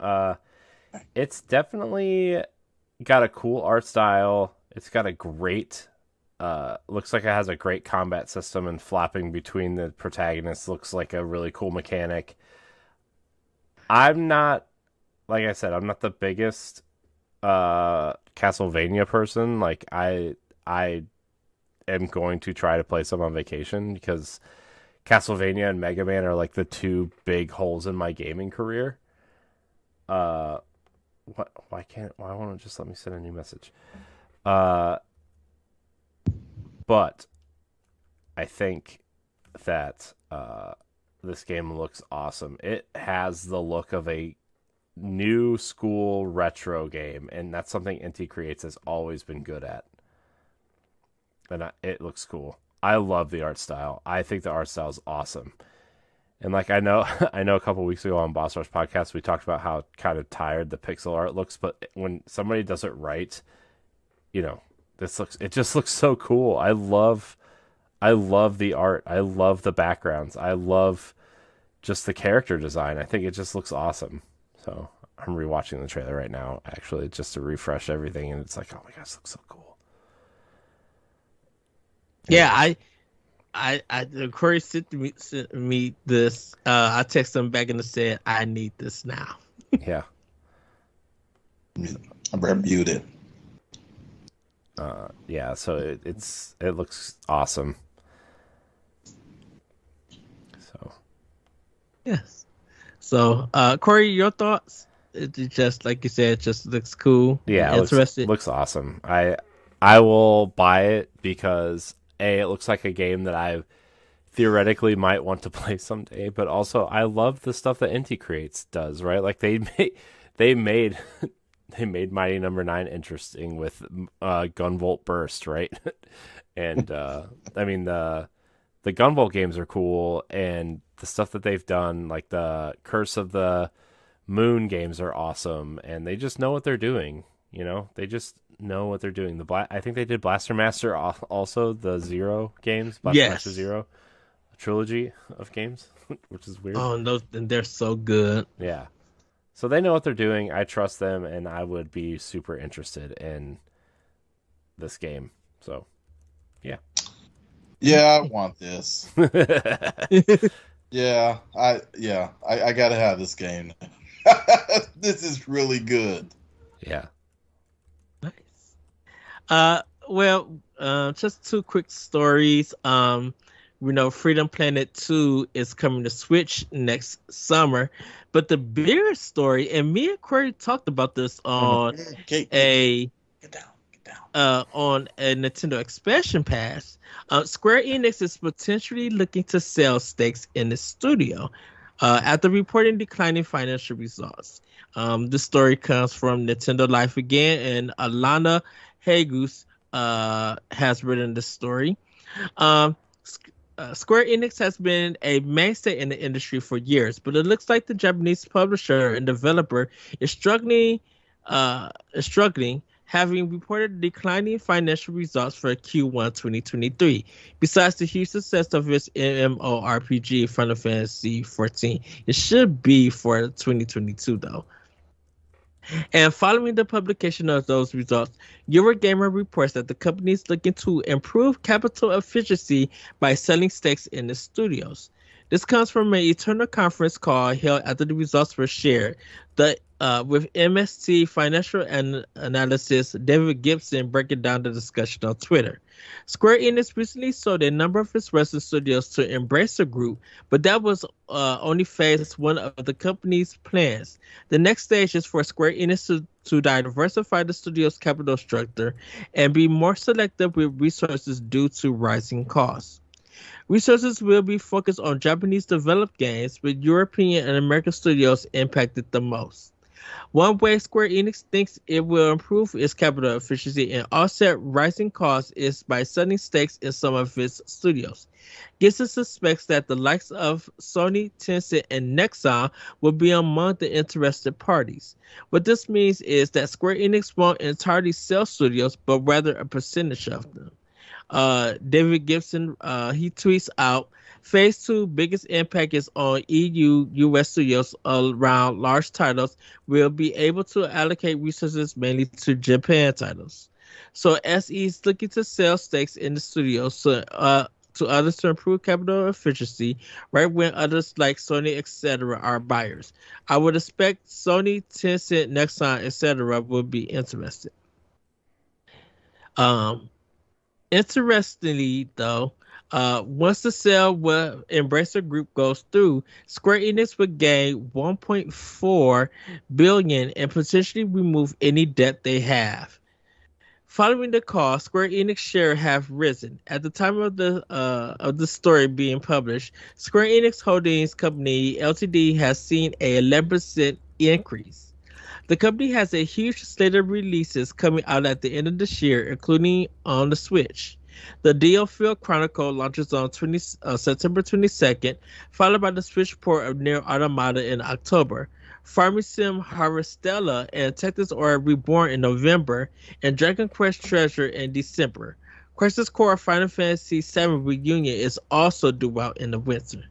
It's definitely got a cool art style. It's got a great, looks like it has a great combat system, and flapping between the protagonists looks like a really cool mechanic. I'm not, like I said, I'm not the biggest Castlevania person. Like I am going to try to play some on vacation because Castlevania and Mega Man are like the two big holes in my gaming career. Why won't it just let me send a new message? But I think that this game looks awesome. It has the look of a new school retro game, and that's something Inti Creates has always been good at. And it looks cool. I love the art style. I think the art style is awesome. And like I know a couple weeks ago on Boss Rush podcast, we talked about how kind of tired the pixel art looks, but when somebody does it right, you know, it just looks so cool. I love the art. I love the backgrounds. I love just the character design. I think it just looks awesome. So I'm rewatching the trailer right now, actually, just to refresh everything, and it's like, oh my gosh, it looks so cool. Yeah, Corey sent me this. I texted him back and said, I need this now. Yeah. I reviewed it. Yeah, so it looks awesome. So. Yes. So, Corey, your thoughts? It just, like you said, just looks cool. Yeah, it looks awesome. I will buy it because it looks like a game that I theoretically might want to play someday, but also I love the stuff that Inti Creates does, right? Like they made Mighty Number 9 interesting with Gunvolt Burst, right? And I mean the Gunvolt games are cool, and the stuff that they've done, like the Curse of the Moon games, are awesome, and they just know what they're doing. You know, they just know what they're doing. I think they did Blaster Master also, the Zero games, Blaster Master Zero, a trilogy of games, which is weird. Oh, and they're so good. Yeah. So they know what they're doing. I trust them, and I would be super interested in this game. So, yeah. Yeah, I want this. Yeah, I gotta have this game. This is really good. Yeah. Nice. Just two quick stories. We know Freedom Planet 2 is coming to Switch next summer, but the bigger story, and me and Corey talked about this on on a Nintendo expansion pass. Square-Enix is potentially looking to sell stakes in the studio after reporting declining financial results. This story comes from Nintendo Life Again, and Alana Hagus has written this story. Um, Square Enix has been a mainstay in the industry for years, but it looks like the Japanese publisher and developer is struggling, having reported declining financial results for Q1 2023. Besides the huge success of its MMORPG Final Fantasy 14, it should be for 2022 though. And following the publication of those results, Eurogamer reports that the company is looking to improve capital efficiency by selling stakes in the studios. This comes from an internal conference call held after the results were shared. With MST Financial Analysis David Gibson breaking down the discussion on Twitter. Square Enix recently sold a number of its Western studios to Embracer Group, but that was only phase one of the company's plans. The next stage is for Square Enix to diversify the studio's capital structure and be more selective with resources due to rising costs. Resources will be focused on Japanese developed games, with European and American studios impacted the most. One way Square Enix thinks it will improve its capital efficiency and offset rising costs is by selling stakes in some of its studios. Gibson suspects that the likes of Sony, Tencent, and Nexon will be among the interested parties. What this means is that Square Enix won't entirely sell studios, but rather a percentage of them. David Gibson, he tweets out, Phase 2 biggest impact is on EU, US studios around large titles will be able to allocate resources mainly to Japan titles. So SE is looking to sell stakes in the studios to others to improve capital efficiency, right when others like Sony, etc. are buyers. I would expect Sony, Tencent, Nexon, etc. will be interested. Interestingly, though, once the sale with Embracer Group goes through, Square Enix would gain $1.4 billion and potentially remove any debt they have. Following the call, Square Enix shares have risen. At the time of the story being published, Square Enix Holdings Company Ltd has seen a 11% increase. The company has a huge slate of releases coming out at the end of this year, including on the Switch. The DioField Chronicle launches on September 22nd, followed by the Switch port of Nier Automata in October. Farming Sim Harvestella and Tactics Aura Reborn in November, and Dragon Quest Treasure in December. Crisis Core Final Fantasy VII Reunion is also due out in the winter.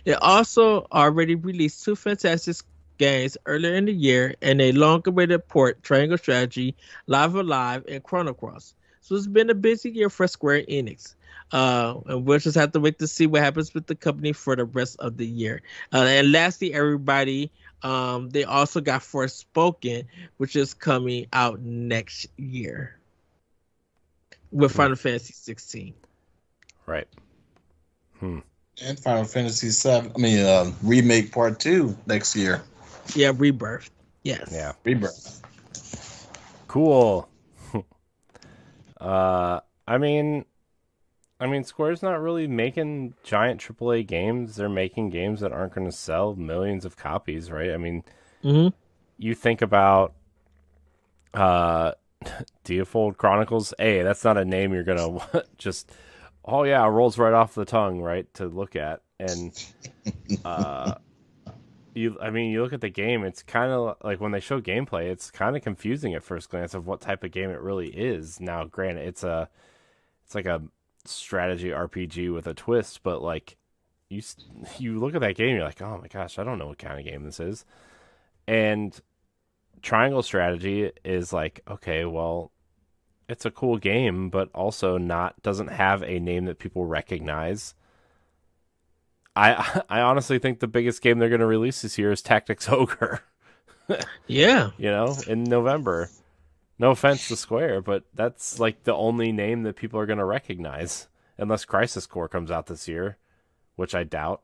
It also already released two fantastic games earlier in the year and a long-awaited port, Triangle Strategy, Live Alive, and Chrono Cross. So it's been a busy year for Square Enix. And we'll just have to wait to see what happens with the company for the rest of the year. And lastly, everybody, they also got Forspoken, which is coming out next year with Final Fantasy 16. Right. And Final Fantasy 7, Remake Part 2 next year. Yeah, Rebirth. Yes. Yeah. Rebirth. Cool. Square's not really making giant AAA games. They're making games that aren't going to sell millions of copies, right? I mean, You think about Deofold Chronicles. Hey, that's not a name you're going to just, oh yeah, it rolls right off the tongue, right, to look at. And you look at the game, it's kind of like when they show gameplay, it's kind of confusing at first glance of what type of game it really is. Now, granted, it's like a strategy RPG with a twist, but like you look at that game, you're like, oh my gosh, I don't know what kind of game this is. And Triangle Strategy is like, okay, well, it's a cool game, but also doesn't have a name that people recognize. I honestly think the biggest game they're going to release this year is Tactics Ogre. Yeah. In November. No offense to Square, but that's like the only name that people are going to recognize. Unless Crisis Core comes out this year, which I doubt.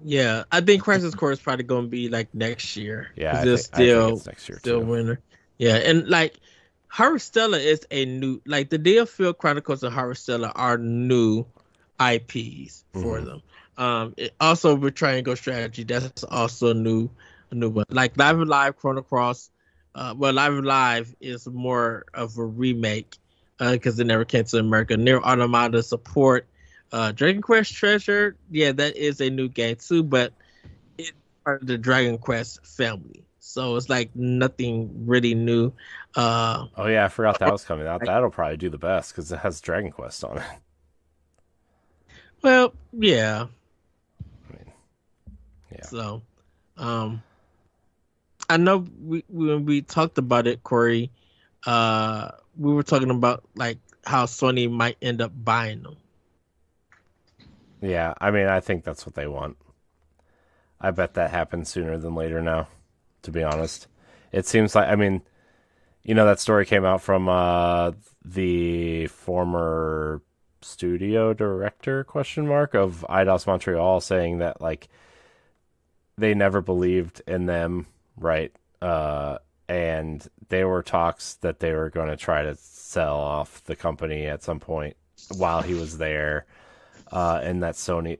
Yeah, I think Crisis Core is probably going to be like next year. Yeah, I think it's next year still too. winter. Yeah, and like Harvestella is a new, like the Deerfield Chronicles and Harvestella are new IPs for them. Also with Triangle Strategy, that's also a new one. Like Live and Live Chrono Cross, Live and Live is more of a remake because it never came to America. Near Automata support, Dragon Quest Treasure, yeah, that is a new game too, but it's part of the Dragon Quest family, so it's like nothing really new. Oh yeah, I forgot that was coming out. That'll probably do the best because it has Dragon Quest on it. Well, yeah. I mean, yeah. So, I know when we talked about it, Corey, we were talking about like how Sony might end up buying them. Yeah, I mean, I think that's what they want. I bet that happens sooner than later now, to be honest. It seems like, I mean, that story came out from the former studio director, question mark, of Eidos Montreal, saying that, like, they never believed in them, right? And there were talks that they were going to try to sell off the company at some point while he was there, and that Sony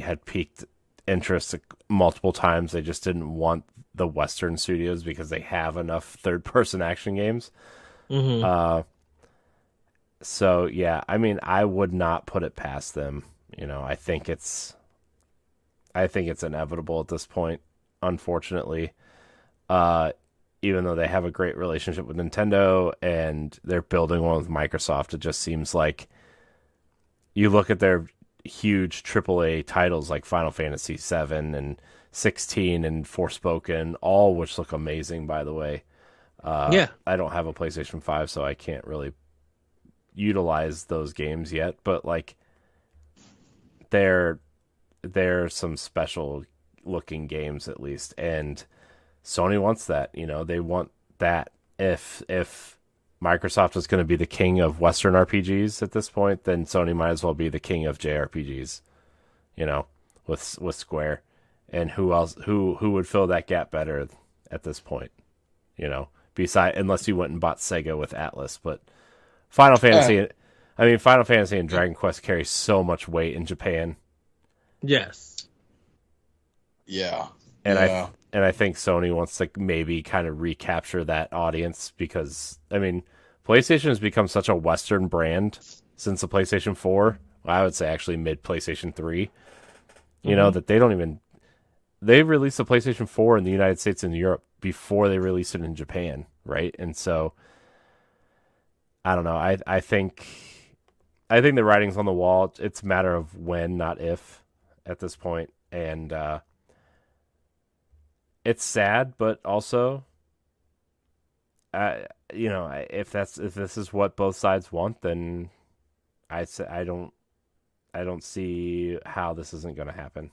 had piqued interest multiple times. They just didn't want the Western studios because they have enough third-person action games. Mm-hmm. So yeah, I mean, I would not put it past them. I think it's inevitable at this point, unfortunately. Even though they have a great relationship with Nintendo and they're building one with Microsoft, it just seems like you look at their huge AAA titles like Final Fantasy VII and 16 and Forspoken, all which look amazing, by the way. Yeah. I don't have a PlayStation 5, so I can't really utilize those games yet, but like they're some special looking games at least, and Sony wants that. They want that. If Microsoft is going to be the king of Western RPGs at this point, then Sony might as well be the king of JRPGs, with Square. And who else? Who would fill that gap better at this point? Unless you went and bought Sega with Atlas, but Final Fantasy and Dragon Quest carry so much weight in Japan. Yes. Yeah. And I think Sony wants to maybe kind of recapture that audience because, I mean, PlayStation has become such a Western brand since the PlayStation 4. Well, I would say actually mid PlayStation 3. That they released the PlayStation 4 in the United States and Europe before they released it in Japan, right? And so, I don't know. I think the writing's on the wall. It's a matter of when, not if, at this point. And it's sad, but also, if this is what both sides want, then I don't see how this isn't going to happen.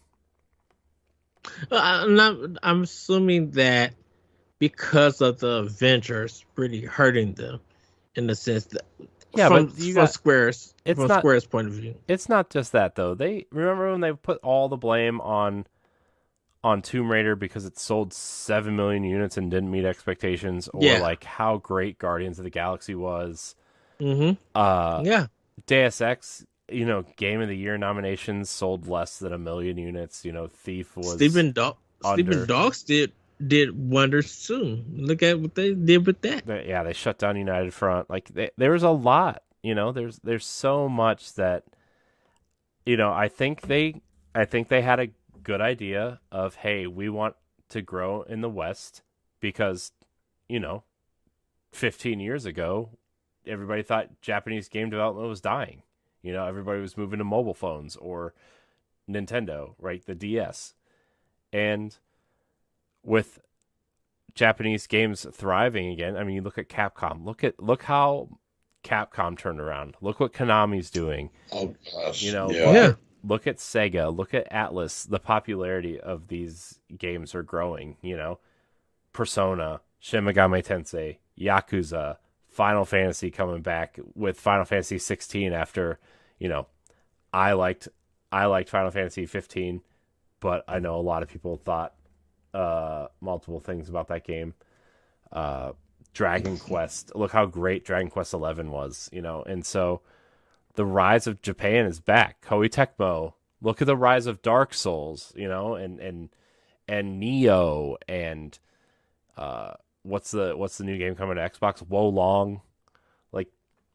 I'm assuming that because of the Avengers really hurting them, in the sense that from Square's point of view. It's not just that though. They remember when they put all the blame on Tomb Raider because it sold 7 million units and didn't meet expectations, or like how great Guardians of the Galaxy was. Yeah. Deus Ex, Game of the Year nominations sold less than 1 million units. Thief was Sleeping Dogs did wonders too. Look at what they did with that. Yeah, they shut down United Front. Like there was a lot. There's so much that I think they had a good idea of, hey, we want to grow in the West because 15 years ago everybody thought Japanese game development was dying. Everybody was moving to mobile phones or Nintendo, right? The DS. And with Japanese games thriving again, I mean, you look at Capcom. Look how Capcom turned around. Look what Konami's doing. Oh gosh. Look at Sega. Look at Atlas. The popularity of these games are growing. Persona, Shin Megami Tensei, Yakuza, Final Fantasy coming back with Final Fantasy 16 after, I liked Final Fantasy 15, but I know a lot of people thought multiple things about that game. Dragon Quest, look how great Dragon Quest 11 was, and so the rise of Japan is back. Koei Tecmo, Look at the rise of Dark Souls, and Neo, and what's the new game coming to Xbox? Wo Long. Like,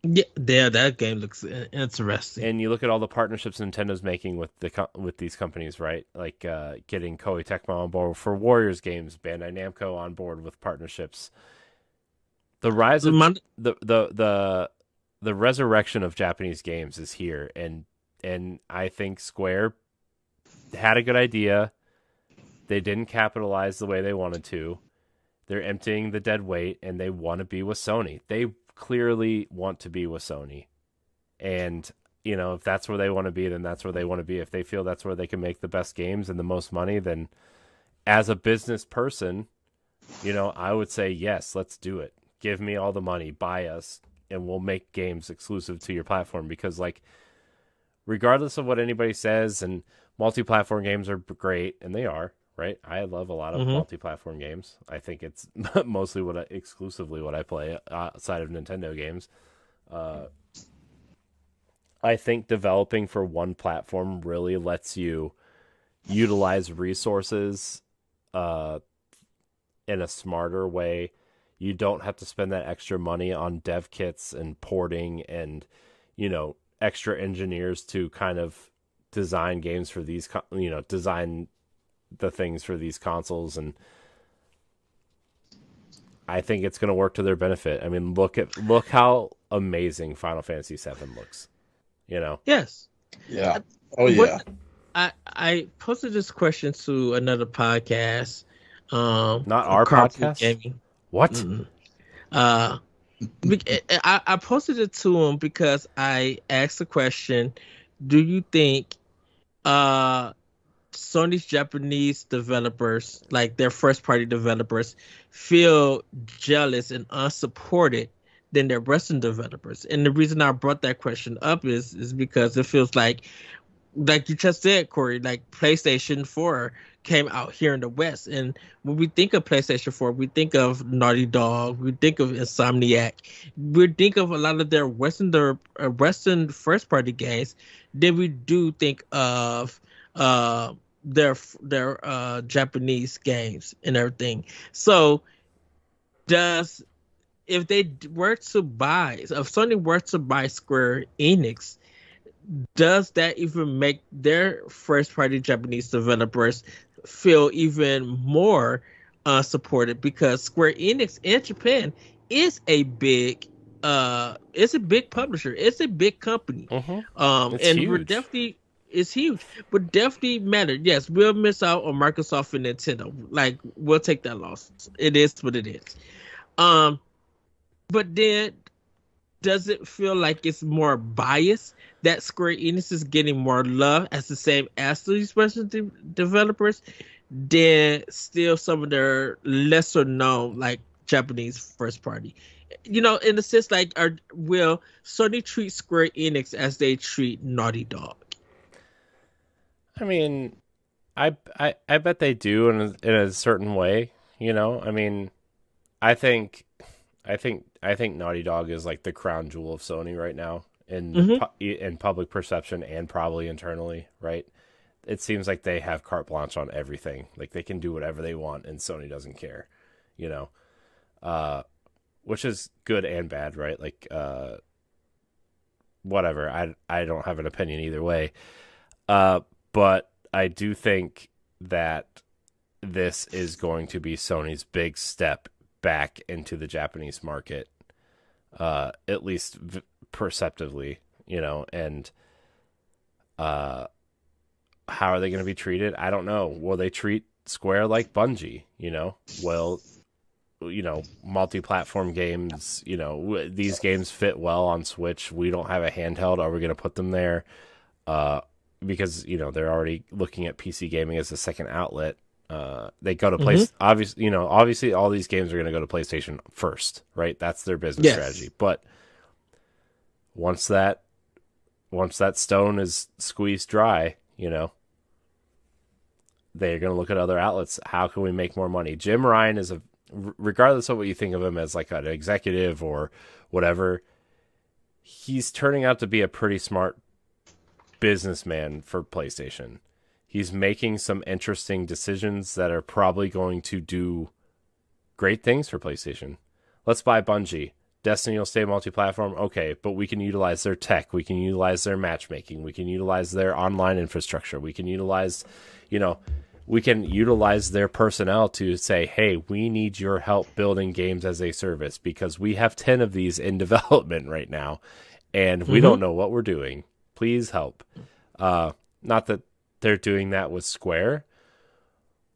yeah, that game looks interesting. And you look at all the partnerships Nintendo's making with these companies, right? Like getting Koei Tecmo on board for Warriors games, Bandai Namco on board with partnerships. The rise of the resurrection of Japanese games is here, and I think Square had a good idea. They didn't capitalize the way they wanted to. They're emptying the dead weight, and they want to be with Sony. They clearly want to be with Sony. And, if that's where they want to be, then that's where they want to be. If they feel that's where they can make the best games and the most money, then as a business person, I would say, yes, let's do it. Give me all the money, buy us, and we'll make games exclusive to your platform. Because, like, regardless of what anybody says, and multi-platform games are great, and they are, right? I love a lot of multi-platform games. I think it's mostly exclusively what I play outside of Nintendo games. I think developing for one platform really lets you utilize resources in a smarter way. You don't have to spend that extra money on dev kits and porting and, extra engineers to kind of design games for these, design the things for these consoles. And I think it's going to work to their benefit. I mean, look how amazing Final Fantasy VII looks. Yes. Yeah. Oh yeah. I posted this question to another podcast. Not our podcast. Gaming. What? Mm-hmm. I posted it to him because I asked the question: do you think Sony's Japanese developers, like their first-party developers, feel jealous and unsupported than their Western developers? And the reason I brought that question up is because it feels like you just said, Corey, like PlayStation 4 came out here in the West. And when we think of PlayStation 4, we think of Naughty Dog, we think of Insomniac, we think of a lot of their Western first-party games. Then we do think of their Japanese games and everything. So if Sony were to buy Square Enix, does that even make their first party Japanese developers feel even more supported? Because Square Enix in Japan is a big publisher, it's a big company. And huge. we're definitely it's huge, but definitely mattered. Yes, we'll miss out on Microsoft and Nintendo. Like, we'll take that loss. It is what it is. But then, does it feel like it's more biased that Square Enix is getting more love as the same as these Western developers than still some of their lesser known, like, Japanese first party? In the sense, like, will Sony treat Square Enix as they treat Naughty Dog? I mean, I bet they do in a certain way. I mean, I think Naughty Dog is like the crown jewel of Sony right now in public perception and probably internally, right? It seems like they have carte blanche on everything. Like, they can do whatever they want and Sony doesn't care, which is good and bad, right? Like, whatever. I don't have an opinion either way. But I do think that this is going to be Sony's big step back into the Japanese market, at least perceptively, and how are they going to be treated? I don't know. Will they treat Square like Bungie? Multi-platform games, these games fit well on Switch. We don't have a handheld. Are we going to put them there? Because, they're already looking at PC gaming as a second outlet. They go to obviously all these games are going to go to PlayStation first, right? That's their business strategy. But once that stone is squeezed dry, they're going to look at other outlets. How can we make more money? Jim Ryan is regardless of what you think of him as, like, an executive or whatever, he's turning out to be a pretty smart businessman for PlayStation. He's making some interesting decisions that are probably going to do great things for PlayStation. Let's buy Bungie. Destiny will stay multi-platform, okay, but we can utilize their tech, we can utilize their matchmaking, we can utilize their online infrastructure, we can utilize, their personnel to say, hey, we need your help building games as a service because we have 10 of these in development right now, and we don't know what we're doing. Please help. Not that they're doing that with Square,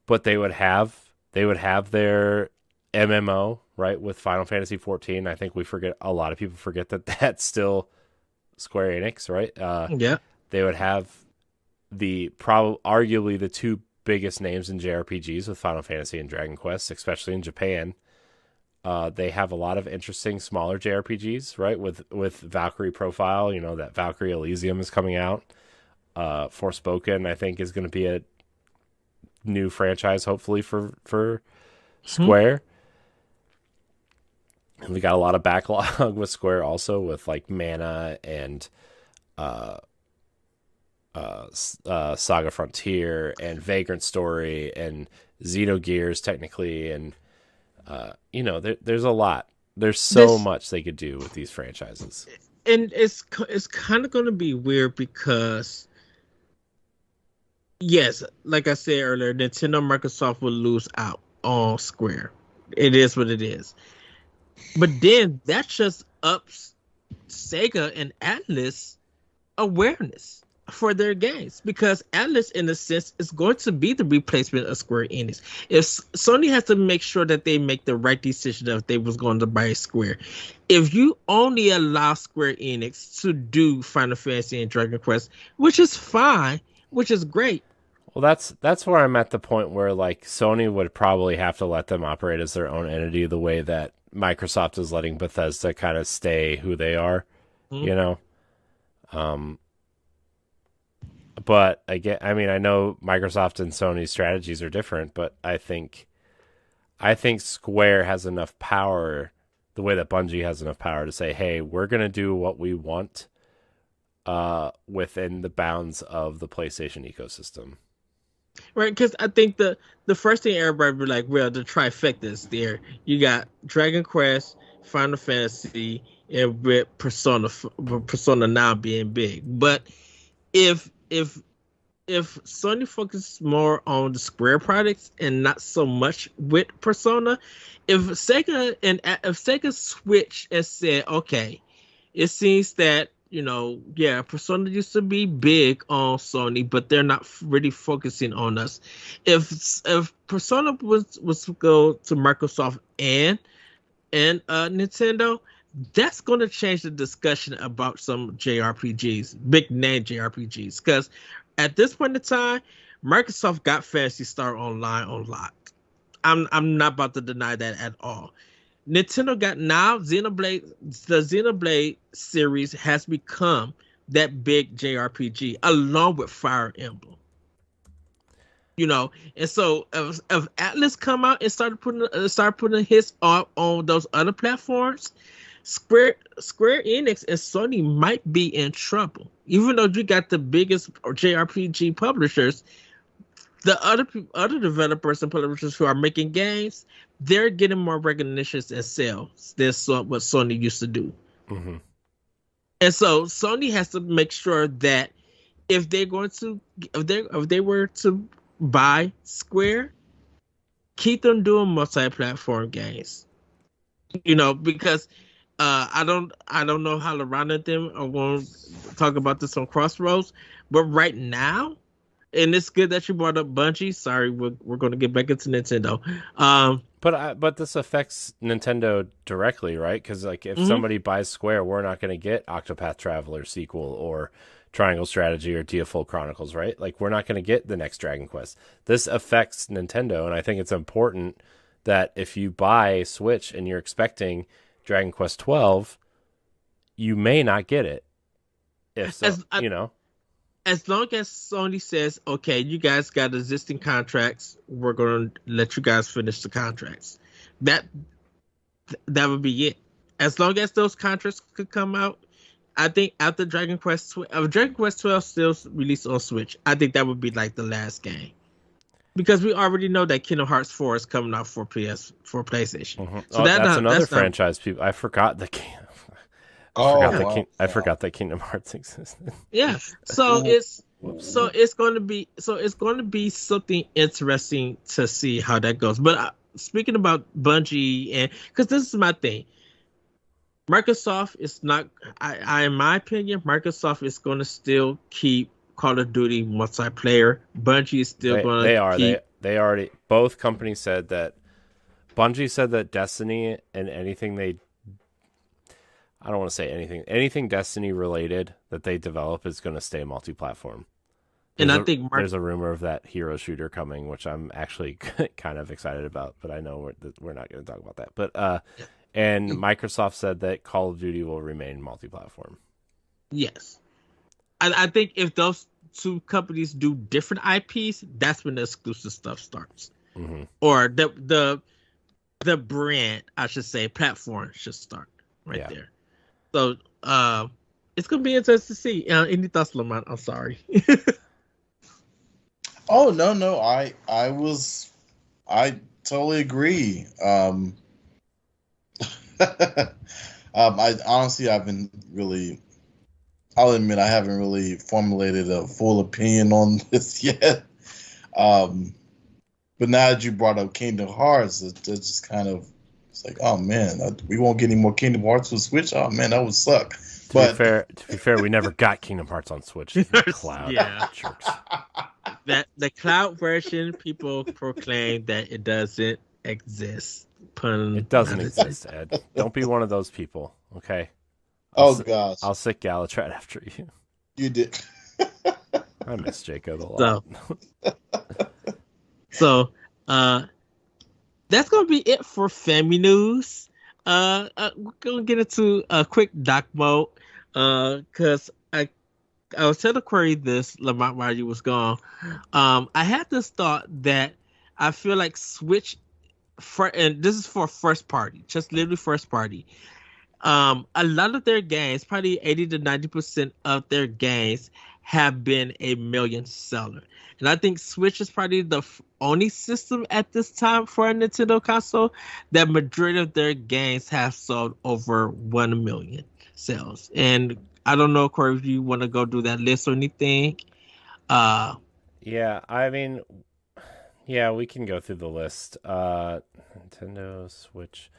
but they would have their MMO, right, with Final Fantasy 14. I think a lot of people forget that that's still Square-Enix, right? Yeah. They would have arguably the two biggest names in JRPGs with Final Fantasy and Dragon Quest, especially in Japan. They have a lot of interesting smaller JRPGs, right, with Valkyrie Profile. That Valkyrie Elysium is coming out. Forspoken, I think, is going to be a new franchise, hopefully, for Square. And we got a lot of backlog with Square also, with like Mana and Saga Frontier and Vagrant Story and Xenogears technically, and there's a lot. There's so much they could do with these franchises. And it's kind of going to be weird because, yes, like I said earlier, Nintendo and Microsoft will lose out on Square. It is what it is. But then that just ups Sega and Atlus awareness for their games, because Atlus, in a sense, is going to be the replacement of Square Enix. If Sony has to make sure that they make the right decision if they was going to buy Square. If you only allow Square Enix to do Final Fantasy and Dragon Quest, which is fine, which is great. Well, that's where I'm at the point where like Sony would probably have to let them operate as their own entity, the way that Microsoft is letting Bethesda kind of stay who they are, But again, I mean, I know Microsoft and Sony's strategies are different, but I think Square has enough power, the way that Bungie has enough power to say, hey, we're going to do what we want within the bounds of the PlayStation ecosystem. Right, because I think the first thing everybody would be like, well, the trifecta is there. You got Dragon Quest, Final Fantasy, and with Persona now being big. But if Sony focuses more on the Square products and not so much with Persona, if Sega switched and said, okay, it seems that Persona used to be big on Sony, but they're not really focusing on us. If Persona was to go to Microsoft and Nintendo, that's going to change the discussion about some JRPGs, big name JRPGs. Because at this point in time, Microsoft got Phantasy Star Online on lock. I'm not about to deny that at all. Nintendo got now the Xenoblade series has become that big JRPG along with Fire Emblem. And so if Atlus come out and start putting hits on those other platforms, Square Enix and Sony might be in trouble. Even though you got the biggest JRPG publishers, the other developers and publishers who are making games, they're getting more recognition and sales than what Sony used to do. Mm-hmm. And so Sony has to make sure that if they were to buy Square, keep them doing multi-platform games. Because I don't know how LaMont and them are going to talk about this on Crossroads, but right now, and it's good that you brought up Bungie. Sorry, we're going to get back into Nintendo. But this affects Nintendo directly, right? Because like if somebody buys Square, we're not going to get Octopath Traveler sequel or Triangle Strategy or Diafold Chronicles, right? Like we're not going to get the next Dragon Quest. This affects Nintendo, and I think it's important that if you buy Switch and you're expecting Dragon Quest 12, you may not get it. As long as Sony says, okay, you guys got existing contracts, we're going to let you guys finish the contracts. That would be it. As long as those contracts could come out, I think after Dragon Quest 12 still released on Switch, I think that would be like the last game. Because we already know that Kingdom Hearts 4 is coming out for PlayStation. Mm-hmm. So that's another that's franchise. People, I forgot the Oh, wow. I forgot that Kingdom Hearts existed. Yeah. So it's going to be something interesting to see how that goes. But speaking about Bungie, and because this is my thing, Microsoft is not. In my opinion, Microsoft is going to still keep Call of Duty multiplayer. Bungie is still going to keep. They already, both companies said that. Bungie said that Destiny and anything I don't want to say anything Destiny related that they develop is going to stay multi-platform. And I think there's a rumor of that hero shooter coming, which I'm actually kind of excited about, but I know we're not going to talk about that. But and Microsoft said that Call of Duty will remain multi-platform. Yes. I think if those two companies do different IPs, that's when the exclusive stuff starts. Mm-hmm. Or the brand, I should say, platform should start there. So it's gonna be interesting to see. Any thoughts, LaMont? I'm sorry. Oh no, I totally agree. I honestly haven't really. I'll admit I haven't really formulated a full opinion on this yet. But now that you brought up Kingdom Hearts, it's just kind of, it's like, oh man, we won't get any more Kingdom Hearts on Switch. Oh man, that would suck. To be fair, we never got Kingdom Hearts on Switch. Cloud, yeah. Jerks. That the cloud version, people proclaim that it doesn't exist. It doesn't exist, Ed. Don't be one of those people, okay? Gosh, I'll sick Galatrat after you. You did. I miss Jacob a lot. So, that's gonna be it for Family News. We're gonna get into a quick doc mode. Cause I was telling Corey this, Lamont, while you was gone. I had this thought that I feel like Switch, and this is for first party, just literally first party. A lot of their games, probably 80 to 90% of their games, have been a million seller. And I think Switch is probably the only system at this time for a Nintendo console that majority of their games have sold over 1 million sales. And I don't know, Corey, if you want to go do that list or anything. Yeah, I mean, yeah, we can go through the list. Nintendo Switch.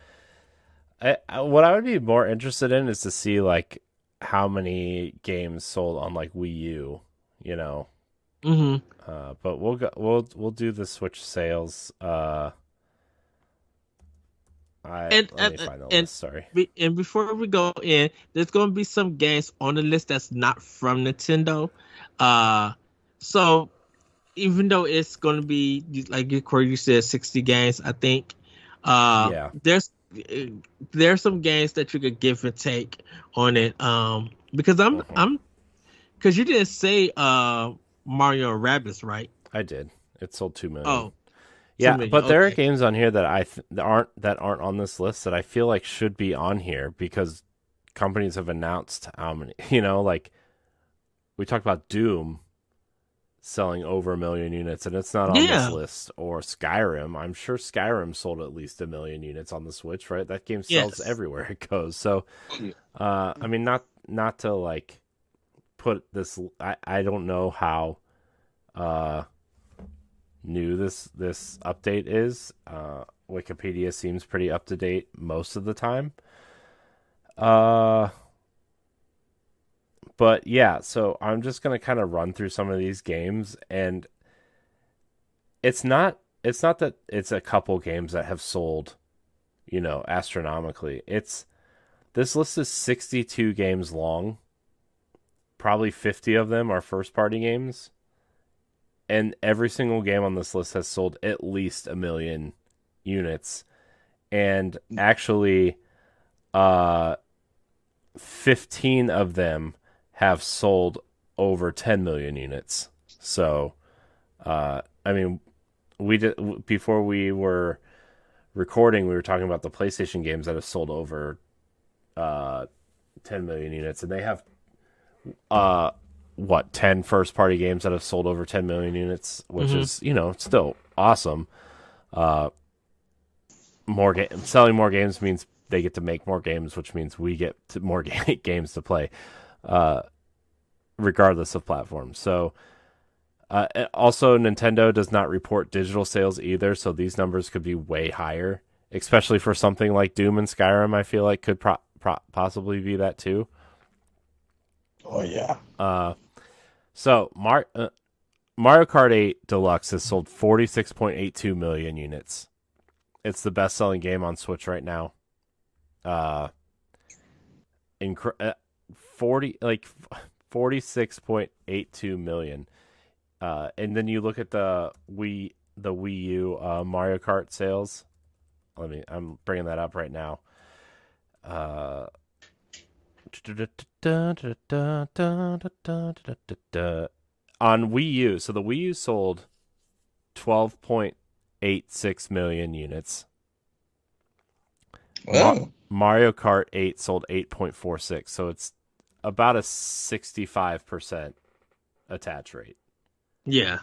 What I would be more interested in is to see like how many games sold on like Wii U, you know. Mm-hmm. But we'll do the Switch sales. Let me find the list. Sorry. And before we go in, there's going to be some games on the list that's not from Nintendo. So even though it's going to be like Corey, you said 60 games, I think. Yeah. There's some games that you could give and take on it. Because because you didn't say Mario and Rabbids, right? I did. It sold 2 million. Oh, yeah, 2 million. But there are games on here that that aren't on this list that I feel like should be on here because companies have announced how many. You know, like we talked about Doom selling over 1 million units, and it's not on this list. Or Skyrim. I'm sure Skyrim sold at least 1 million units on the Switch, right? That game sells everywhere it goes. So, I mean, not to like put this. I don't know how new this update is. Wikipedia seems pretty up to date most of the time. But yeah, so I'm just gonna kind of run through some of these games, and it's not that it's a couple games that have sold, you know, astronomically. This list is 62 games long. Probably 50 of them are first party games. And every single game on this list has sold at least 1 million units. And actually 15 of them have sold over 10 million units. So, I mean, we did before we were recording, we were talking about the PlayStation games that have sold over 10 million units, and they have 10 first party games that have sold over 10 million units, which is, still awesome. Selling more games means they get to make more games, which means we get more games to play, regardless of platform. So, also Nintendo does not report digital sales either, so these numbers could be way higher, especially for something like Doom and Skyrim. I feel like could possibly be that too. Oh yeah. So Mario Kart 8 Deluxe has sold 46.82 million units. It's the best-selling game on Switch right now. 46.82 million. And then you look at the Wii U Mario Kart sales. I'm bringing that up right now. On Wii U, so the Wii U sold 12.86 million units. Wow. Mario Kart 8 sold 8.46, so it's about a 65% attach rate. Yeah.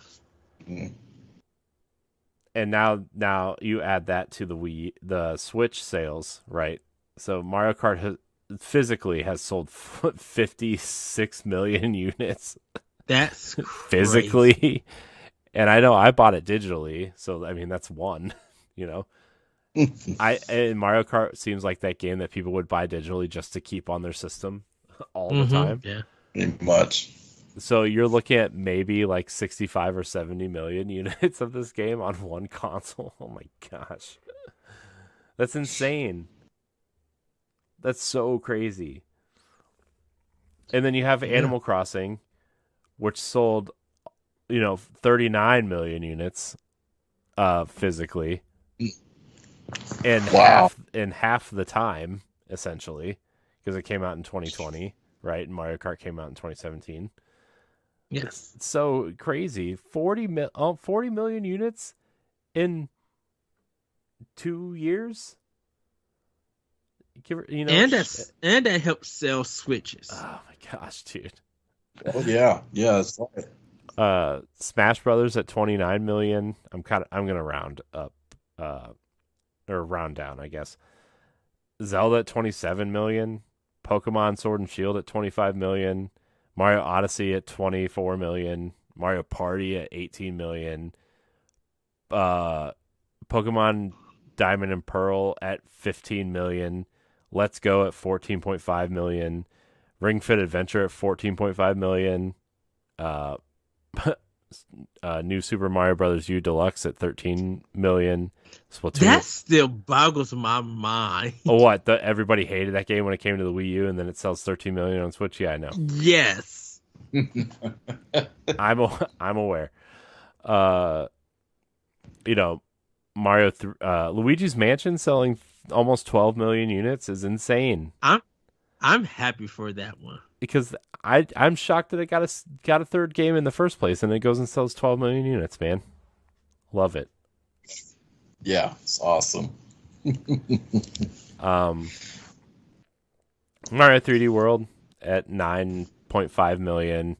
And now you add that to the Switch sales, right? So Mario Kart physically has sold 56 million units. That's physically. crazy. And I know I bought it digitally, so I mean that's one, and Mario Kart seems like that game that people would buy digitally just to keep on their system all the time. Yeah. Pretty much. So you're looking at maybe like 65 or 70 million units of this game on one console. Oh my gosh. That's insane. That's so crazy. And then you have Animal Crossing, which sold, 39 million units physically. And half the time, essentially, because it came out in 2020, right? And Mario Kart came out in 2017. Yes. It's so crazy. 40 million units in 2 years. And that helps sell Switches. Oh my gosh, dude. Oh yeah, that's right. Smash Brothers at 29 million. I'm gonna round up, or round down, I guess. Zelda at 27 million. Pokemon Sword and Shield at 25 million. Mario Odyssey at 24 million. Mario Party at 18 million. Pokemon Diamond and Pearl at 15 million. Let's Go at 14.5 million. Ring Fit Adventure at 14.5 million. New Super Mario Bros. U Deluxe at 13 million. Splatoon. That still boggles my mind. Oh, what? Everybody hated that game when it came to the Wii U, and then it sells 13 million on Switch. Yeah, I know. Yes. I'm aware. Luigi's Mansion selling almost 12 million units is insane. I'm happy for that one because I'm shocked that it got a third game in the first place, and it goes and sells 12 million units. Man, love it. Yeah, it's awesome. Mario 3D World at 9.5 million.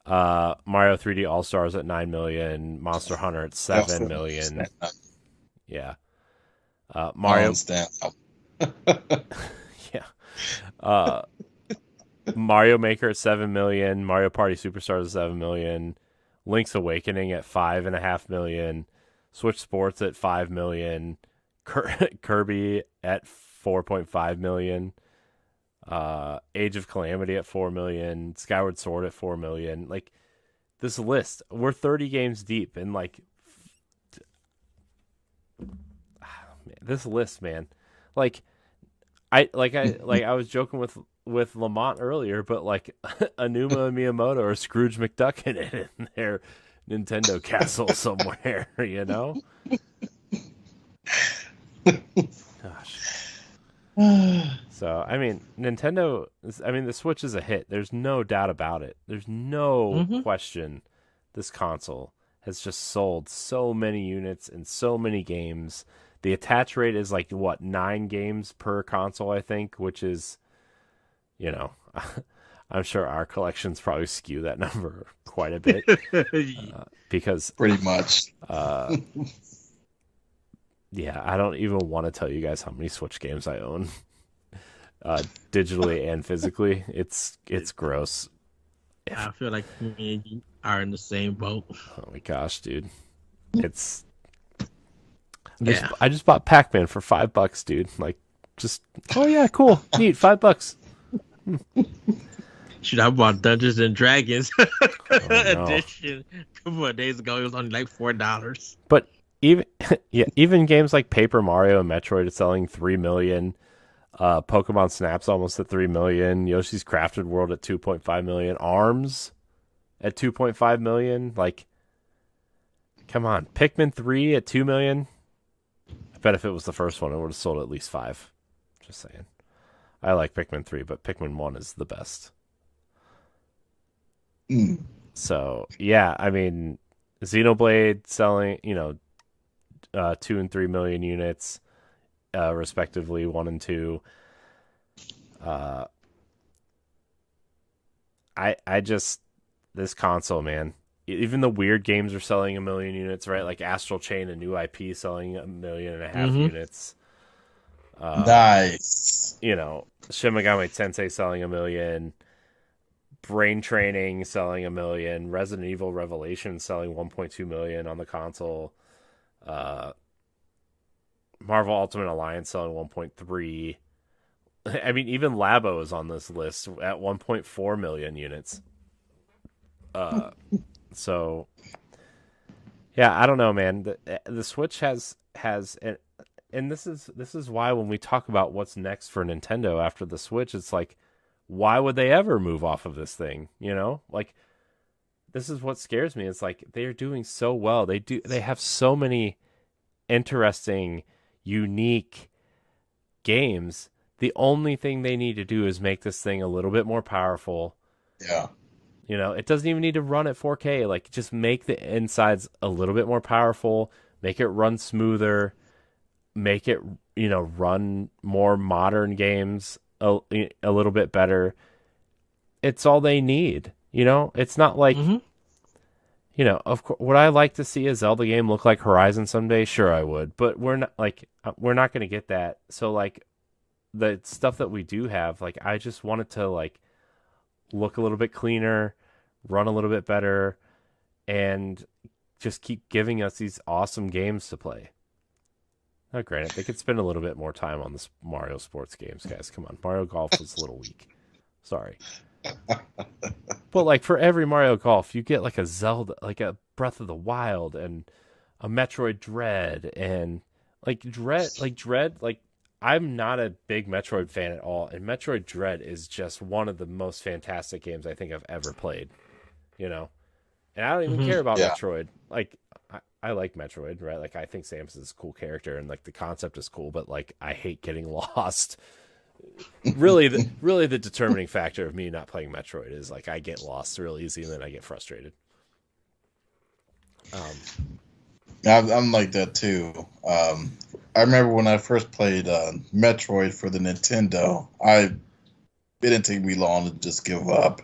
Mario 3D All Stars at 9 million. Monster Hunter at 7 million. Yeah. Mario. Yeah. Mario Maker at 7 million. Mario Party Superstars at 7 million. Link's Awakening at 5.5 million. Switch Sports at 5 million. Kirby at 4.5 million. Age of Calamity at 4 million. Skyward Sword at 4 million. Like, this list, we're 30 games deep, and this list, man. I was joking with LaMont earlier, but Anuma and Miyamoto or Scrooge McDuck in their Nintendo castle somewhere, Gosh. So, Nintendo, the Switch is a hit. There's no doubt about it. There's no question this console has just sold so many units and so many games. The attach rate is 9 games per console, I think, which is you know, I'm sure our collections probably skew that number quite a bit because Pretty much. Yeah, I don't even want to tell you guys how many Switch games I own, digitally and physically. It's gross. I feel like me and you are in the same boat. Oh my gosh, dude! It's Yeah. I just bought Pac-Man for $5, dude. Like, just oh yeah, cool, neat, $5. Shoot, I bought Dungeons and Dragons no. edition a couple of days ago. It was only like $4. But even games like Paper Mario and Metroid are selling 3 million. Pokemon Snap's almost at 3 million. Yoshi's Crafted World at 2.5 million. ARMS at 2.5 million. Like, come on. Pikmin 3 at 2 million. I bet if it was the first one, it would have sold at least 5. Just saying. I like Pikmin 3, but Pikmin 1 is the best. So, yeah, I mean, Xenoblade selling, 2 and 3 million units, respectively, 1 and 2. I just, this console, man, even the weird games are selling 1 million units, right? Like Astral Chain, a new IP, selling 1.5 million units. Nice. Shin Megami Tensei selling 1 million. Brain Training selling 1 million. Resident Evil Revelation selling 1.2 million on the console. Marvel Ultimate Alliance selling 1.3. I mean, even Labo is on this list at 1.4 million units. So, yeah, I don't know, man. The Switch has and this is why when we talk about what's next for Nintendo after the Switch, it's like, why would they ever move off of this thing? Like, this is what scares me. It's like they are doing so well. They have so many interesting, unique games. The only thing they need to do is make this thing a little bit more powerful. Yeah. It doesn't even need to run at 4K. Like, just make the insides a little bit more powerful, make it run smoother, make it, run more modern games a little bit better. It's all they need. It's not like, of course, would I like to see a Zelda game look like Horizon someday? Sure, I would. But we're not going to get that. So, like, the stuff that we do have, like, I just want it to, like, look a little bit cleaner, run a little bit better, and just keep giving us these awesome games to play. Now, granted, they could spend a little bit more time on this Mario sports games, guys. Come on. Mario Golf was a little weak. Sorry. But, like, for every Mario Golf, you get, like, a Zelda, like a Breath of the Wild, and a Metroid Dread, and, Dread, I'm not a big Metroid fan at all, and Metroid Dread is just one of the most fantastic games I think I've ever played, And I don't even care about Metroid. Like, I like Metroid, right? Like, I think Samus is a cool character, and, like, the concept is cool, but, like, I hate getting lost. Really, the determining factor of me not playing Metroid is, like, I get lost real easy, and then I get frustrated. I'm like that too. I remember when I first played Metroid for the Nintendo. It didn't take me long to just give up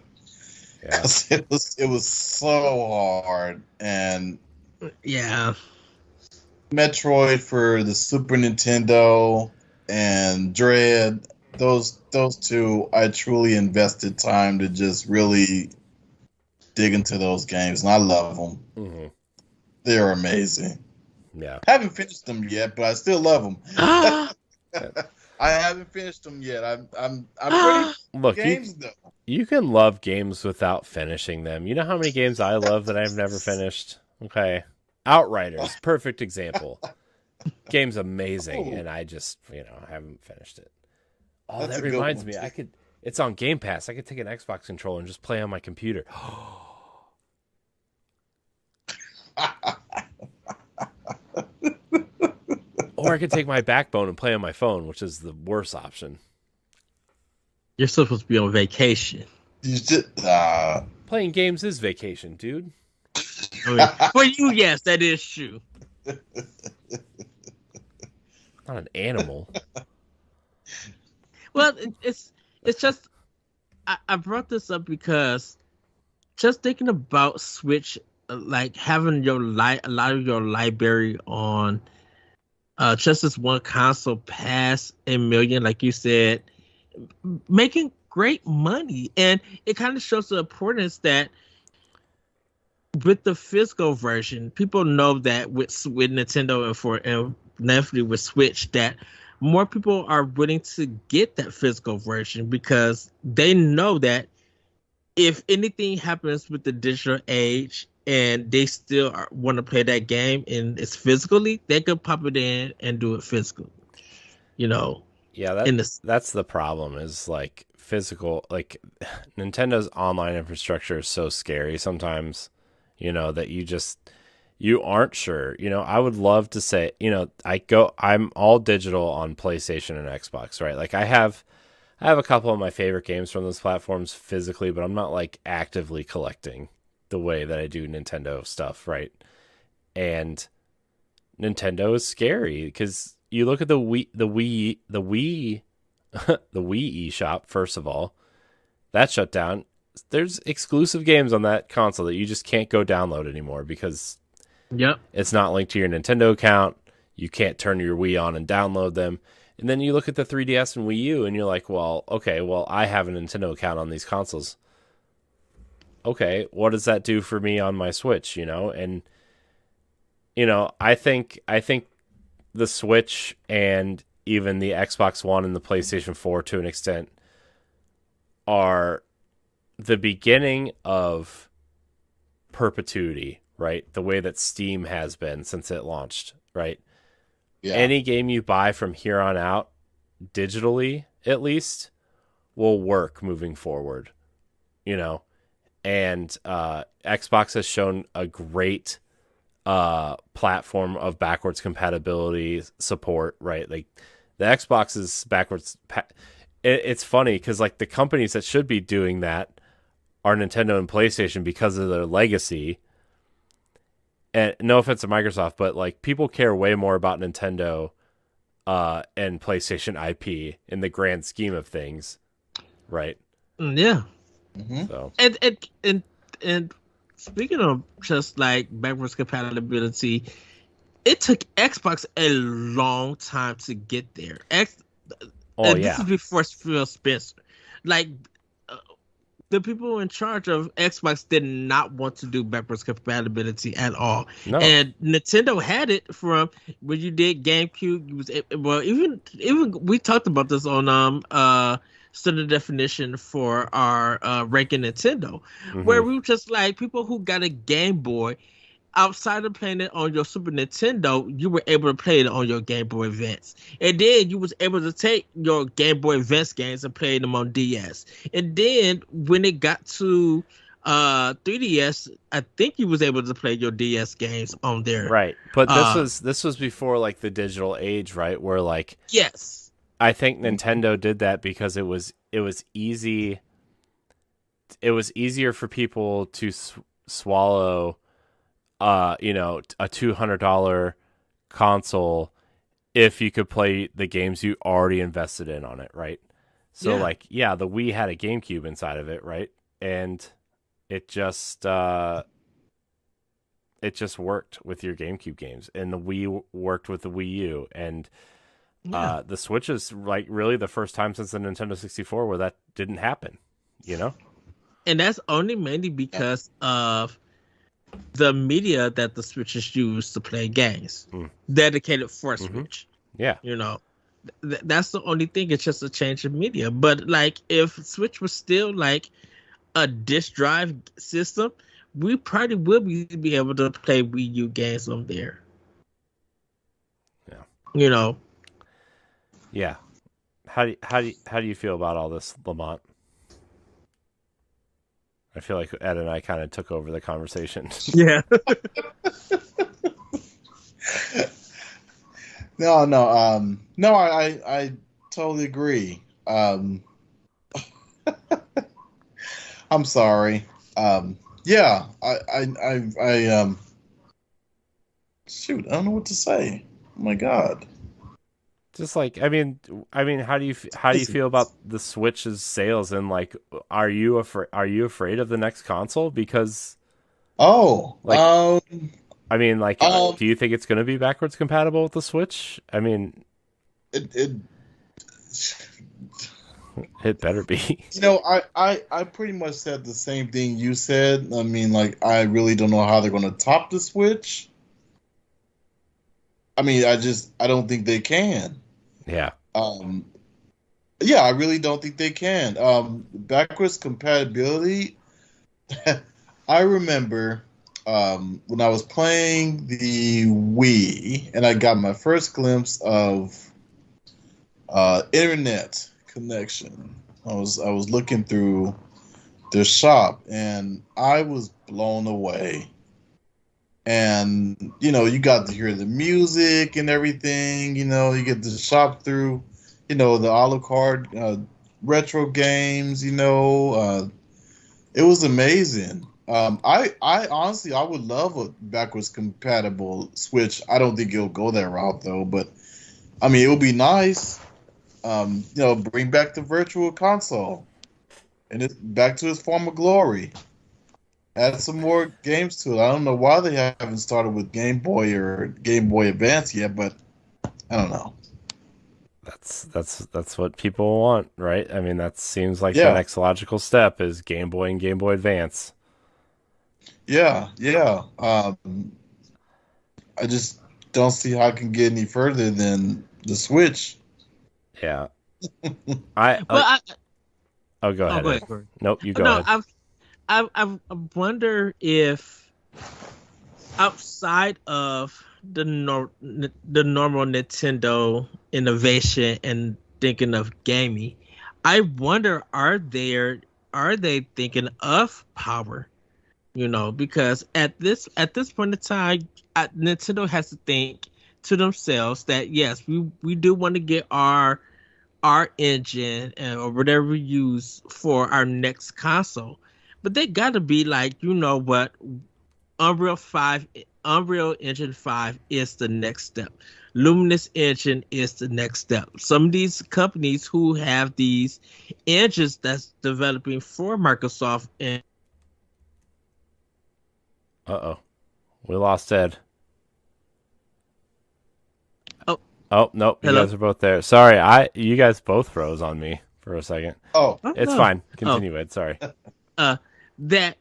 because it was so hard. And yeah, Metroid for the Super Nintendo and Dread, those two, I truly invested time to just really dig into those games, and I love them. Mm-hmm. They're amazing. Yeah. I haven't finished them yet, but I still love them. I haven't finished them yet. I'm pretty Look, games though. You can love games without finishing them. You know how many games I love that I've never finished? Okay. Outriders, perfect example. Game's amazing, and I just, haven't finished it. Oh, that reminds me, it's on Game Pass. I could take an Xbox controller and just play on my computer. Or I could take my Backbone and play on my phone, which is the worst option. You're supposed to be on vacation. Playing games is vacation, dude. I mean, for you, yes, that is true. Not an animal. Well, it's just I brought this up because just thinking about Switch, like having a lot of your library on just this one console past a million, like you said, making great money, and it kind of shows the importance that with the physical version, people know that with Nintendo and definitely with Switch, that more people are willing to get that physical version because they know that if anything happens with the digital age and they still want to play that game and it's physically, they could pop it in and do it physical. You know, Yeah, in the that's the problem is like physical, like Nintendo's online infrastructure is so scary sometimes, that you aren't sure. I would love to say, I'm all digital on PlayStation and Xbox, right? Like I have a couple of my favorite games from those platforms physically, but I'm not like actively collecting the way that I do Nintendo stuff, right? And Nintendo is scary because you look at the Wii the Wii eShop, first of all, that shut down. There's exclusive games on that console that you just can't go download anymore because it's not linked to your Nintendo account. You can't turn your Wii on and download them. And then you look at the 3DS and Wii U and you're like, well, okay, well, I have a Nintendo account on these consoles. Okay, what does that do for me on my Switch, And I think the Switch and even the Xbox One and the PlayStation 4 to an extent are the beginning of perpetuity, right? The way that Steam has been since it launched, right? Yeah. Any game you buy from here on out, digitally at least, will work moving forward, And Xbox has shown a great platform of backwards compatibility support, right? Like the Xbox is backwards. It's funny because like the companies that should be doing that are Nintendo and PlayStation because of their legacy. And no offense to Microsoft, but like people care way more about Nintendo and PlayStation IP in the grand scheme of things, right? Yeah. Mm-hmm. So and speaking of just like backwards compatibility, it took Xbox a long time to get there. This is before Phil Spencer. Like the people in charge of Xbox did not want to do backwards compatibility at all. No. And Nintendo had it from when you did GameCube. Even we talked about this on standard definition for our ranking Nintendo, where we were just like people who got a Game Boy. Outside of playing it on your Super Nintendo, you were able to play it on your Game Boy Advance. And then you was able to take your Game Boy Advance games and play them on DS. And then when it got to 3DS, I think you was able to play your DS games on there. Right. But this was before like the digital age, right? Where like yes. I think Nintendo did that because it was easy. It was easier for people to swallow a $200 console if you could play the games you already invested in on it, right? So the Wii had a GameCube inside of it, right? And it just worked with your GameCube games, and the Wii worked with the Wii U, and the Switch is like really the first time since the Nintendo 64 where that didn't happen, And that's only mainly because of the media that the Switch is used to play games, dedicated for Switch. Yeah, that's the only thing. It's just a change of media. But like, if Switch was still like a disc drive system, we probably will be able to play Wii U games on there. Yeah, Yeah. How do you feel about all this, LaMont? I feel like Ed and I kind of took over the conversation. Yeah. No, I totally agree. I'm sorry. Yeah, shoot, I don't know what to say. Oh my God. Just like, how do you feel about the Switch's sales, and like, are you afraid of the next console? Because Oh, like, um, do you think it's going to be backwards compatible with the Switch? it It better be. I pretty much said the same thing you said. I mean, like, I really don't know how they're going to top the Switch. I mean, I don't think they can. Yeah. Yeah, I really don't think they can. Backwards compatibility. I remember when I was playing the Wii, and I got my first glimpse of internet connection. I was looking through their shop, and I was blown away. And you got to hear the music and everything. You get to shop through, the a la carte retro games. It was amazing. I honestly, I would love a backwards compatible Switch. I don't think it'll go that route though, but I mean, it would be nice. Bring back the virtual console and it's back to its former glory. Add some more games to it. I don't know why they haven't started with Game Boy or Game Boy Advance yet, but I don't know. That's what people want, right? I mean, that seems like the Yeah, next logical step is Game Boy and Game Boy Advance. yeah, yeah. I just don't see how I can get any further than the Switch. Yeah. I Well, Oh, go ahead, go Ed. ahead, Corey. Nope, you go No, ahead. I wonder if outside of the normal Nintendo innovation and thinking of gaming, I wonder are they thinking of power? Because at this point in time, Nintendo has to think to themselves that yes, we do want to get our engine or whatever we use for our next console, but they got to be like, what, Unreal Engine 5 is the next step. Luminous Engine is the next step. Some of these companies who have these engines that's developing for Microsoft and Uh-oh. We lost Ed. oh, Oh, nope, you hello. guys are both there. Sorry, you guys both froze on me for a second. Oh, Oh, It's no. fine. Continue, Ed. Sorry. That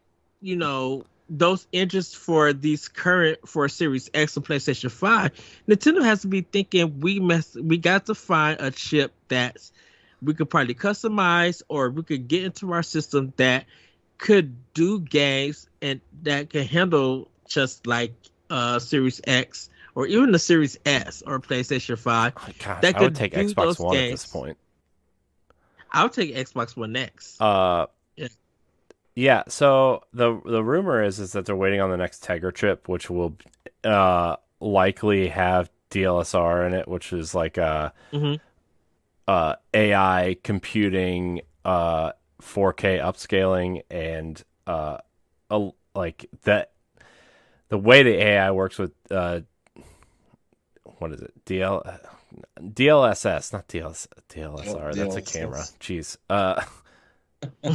those engines for these current for Series X and PlayStation 5, Nintendo has to be thinking we got to find a chip that we could probably customize or we could get into our system that could do games and that can handle just like Series X or even the Series S or PlayStation 5 Oh, gosh, that I would could take do Xbox those One at games. this point. I'll take Xbox One X. Yeah. Yeah, so the rumor is that they're waiting on the next Tegra chip, which will likely have DLSR in it, which is like hmm AI computing, 4K upscaling, and like that. The way the AI works with what is it? DLSS, not DLSR. That's a camera. Jeez.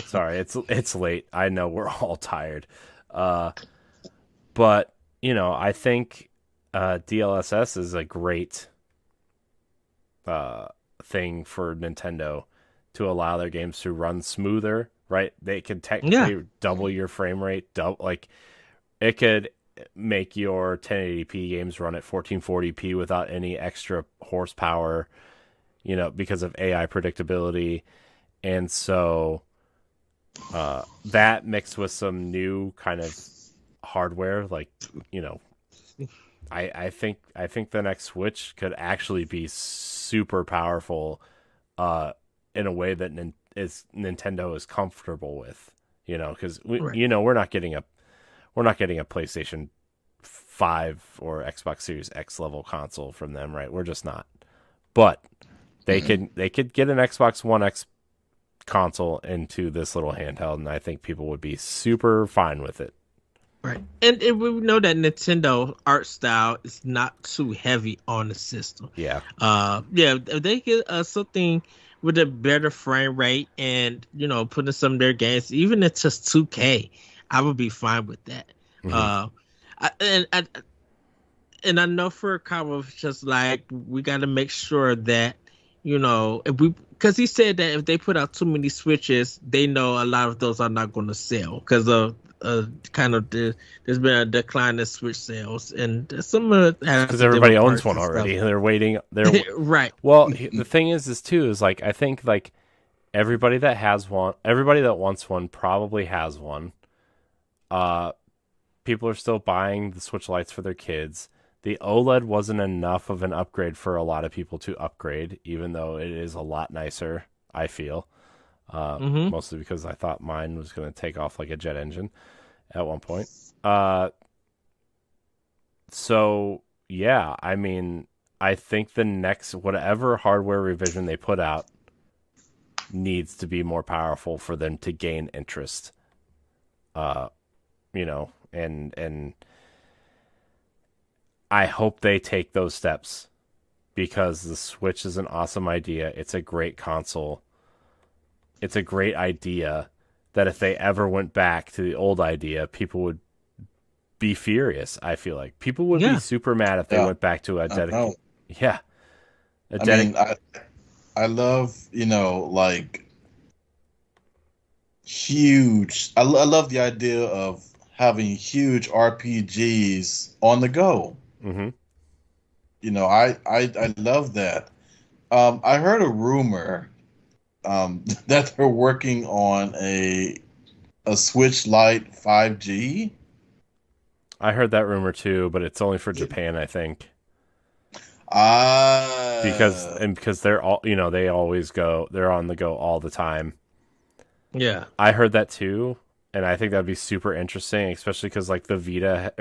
Sorry, it's late. I know we're all tired. But I think DLSS is a great thing for Nintendo to allow their games to run smoother, right? They can technically double your frame rate, like it could make your 1080p games run at 1440p without any extra horsepower, because of AI predictability. And so that mixed with some new kind of hardware, like, I think the next Switch could actually be super powerful in a way that Nintendo is comfortable with, because Right. we're not getting a PlayStation 5 or Xbox Series X level console from them, right? We're just not. But they could get an Xbox One X console into this little handheld, and I think people would be super fine with it. Right. And we know that Nintendo art style is not too heavy on the system. Yeah. Yeah, if they get something with a better frame rate and, putting some of their games, even if it's just 2K, I would be fine with that. Mhm. And I know for Kyle, it's just like, we got to make sure that, because he said that if they put out too many Switches, they know a lot of those are not going to sell because of there's been a decline in Switch sales, and some of it Because everybody owns one already. They're waiting. They're right. Well, the thing is like, I think like everybody that has one, everybody that wants one probably has one. People are still buying the Switch Lites for their kids. The OLED wasn't enough of an upgrade for a lot of people to upgrade, even though it is a lot nicer, I feel. Mostly because I thought mine was going to take off like a jet engine at one point. So, yeah, I mean, I think the next, whatever hardware revision they put out needs to be more powerful for them to gain interest. And I hope they take those steps because the Switch is an awesome idea. It's a great console. It's a great idea that if they ever went back to the old idea, people would be furious. I feel like people would be super mad if they went back to a dedicated. Yeah. I love, like huge. I love the idea of having huge RPGs on the go. Mm-hmm. I love that. I heard a rumor that they're working on a Switch Lite 5G. I heard that rumor too, but it's only for Japan, I think. Because they're all, they always go, they're on the go all the time. Yeah, I heard that too, and I think that'd be super interesting, especially because like the Vita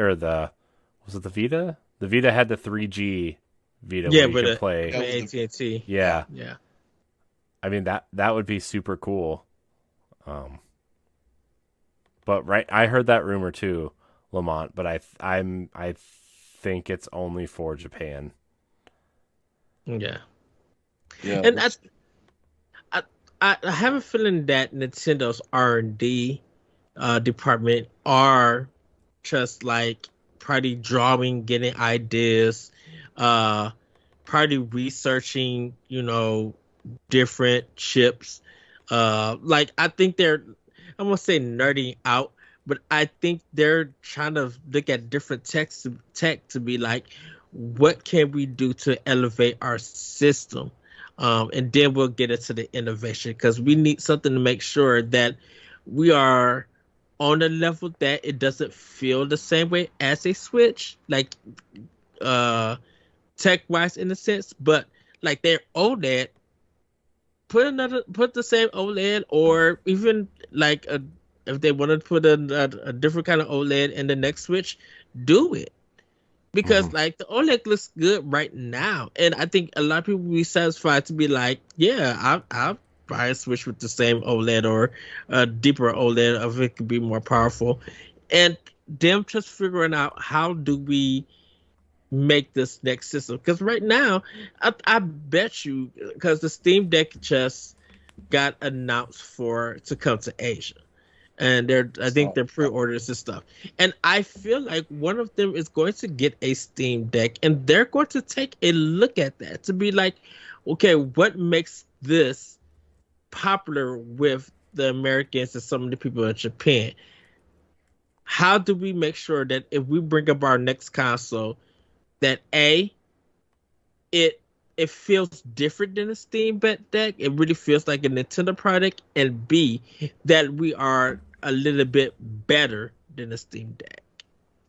was it the Vita? The Vita had the 3G Vita where you could play AT&T. Yeah. I mean that would be super cool. But I heard that rumor too, LaMont. But I think it's only for Japan. Yeah. And I have a feeling that Nintendo's R&D department are just like probably drawing, getting ideas, probably researching, different chips. Like I think they're, I'm gonna say nerding out, but I think they're trying to look at different tech to be like, what can we do to elevate our system? And then we'll get into the innovation because we need something to make sure that we are on a level that it doesn't feel the same way as a Switch, like tech-wise in a sense, but like their OLED, put the same OLED, or even like if they want to put a different kind of OLED in the next Switch, do it. Because like the OLED looks good right now, and I think a lot of people will be satisfied to be like, yeah, I'll buy a Switch with the same OLED or a deeper OLED if it could be more powerful, and them just figuring out how do we make this next system. Because right now, I bet you, because the Steam Deck just got announced to come to Asia. And I think they're pre-orders and stuff. And I feel like one of them is going to get a Steam Deck, and they're going to take a look at that to be like, okay, what makes this popular with the Americans and some of the people in Japan? How do we make sure that if we bring up our next console, that A, it feels different than a Steam Deck, it really feels like a Nintendo product, and B, that we are a little bit better than a Steam Deck,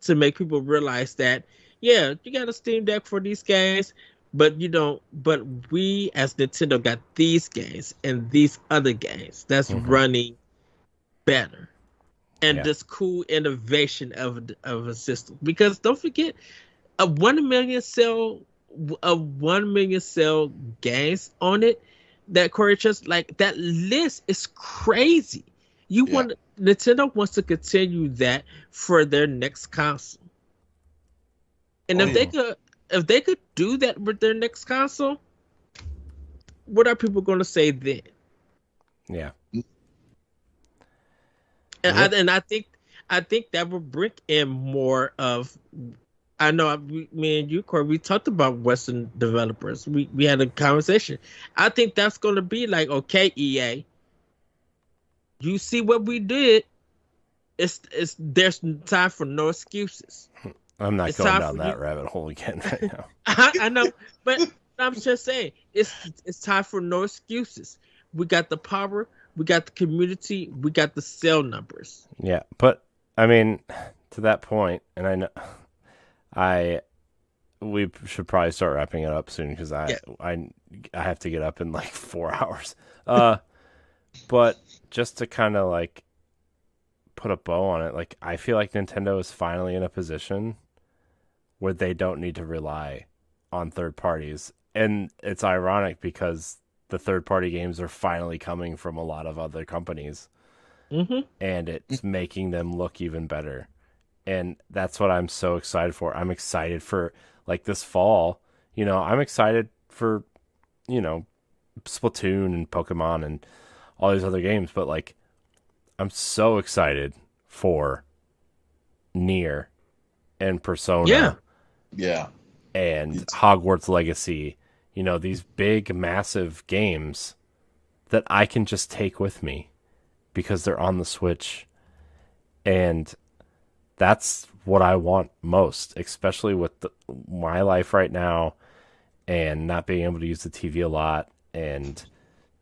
to make people realize that, yeah, you got a Steam Deck for these games, but you don't. But we as Nintendo got these games and these other games that's running better, and this cool innovation of a system. Because don't forget, a 1 million sell games on it, that Corey just like, that list is crazy. Nintendo wants to continue that for their next console. And if they could do that with their next console, what are people going to say then? Yeah. And I think that would bring in more of. I know me and you, Corey, we talked about Western developers. We had a conversation. I think that's going to be like, okay, EA, you see what we did. There's time for no excuses. I'm not going down that rabbit hole again right now. I know, but I'm just saying it's time for no excuses. We got the power, we got the community, we got the sale numbers. Yeah, but I mean, to that point, and I know we should probably start wrapping it up soon because I have to get up in like 4 hours. But just to kind of like put a bow on it, like I feel like Nintendo is finally in a position where they don't need to rely on third parties. And it's ironic because the third party games are finally coming from a lot of other companies. Mm-hmm. And it's making them look even better. And that's what I'm so excited for. I'm excited for like this fall, I'm excited for, Splatoon and Pokemon and all these other games, but like I'm so excited for Nier and Persona. Yeah. And Hogwarts Legacy, these big, massive games that I can just take with me because they're on the Switch. And that's what I want most, especially with my life right now and not being able to use the TV a lot and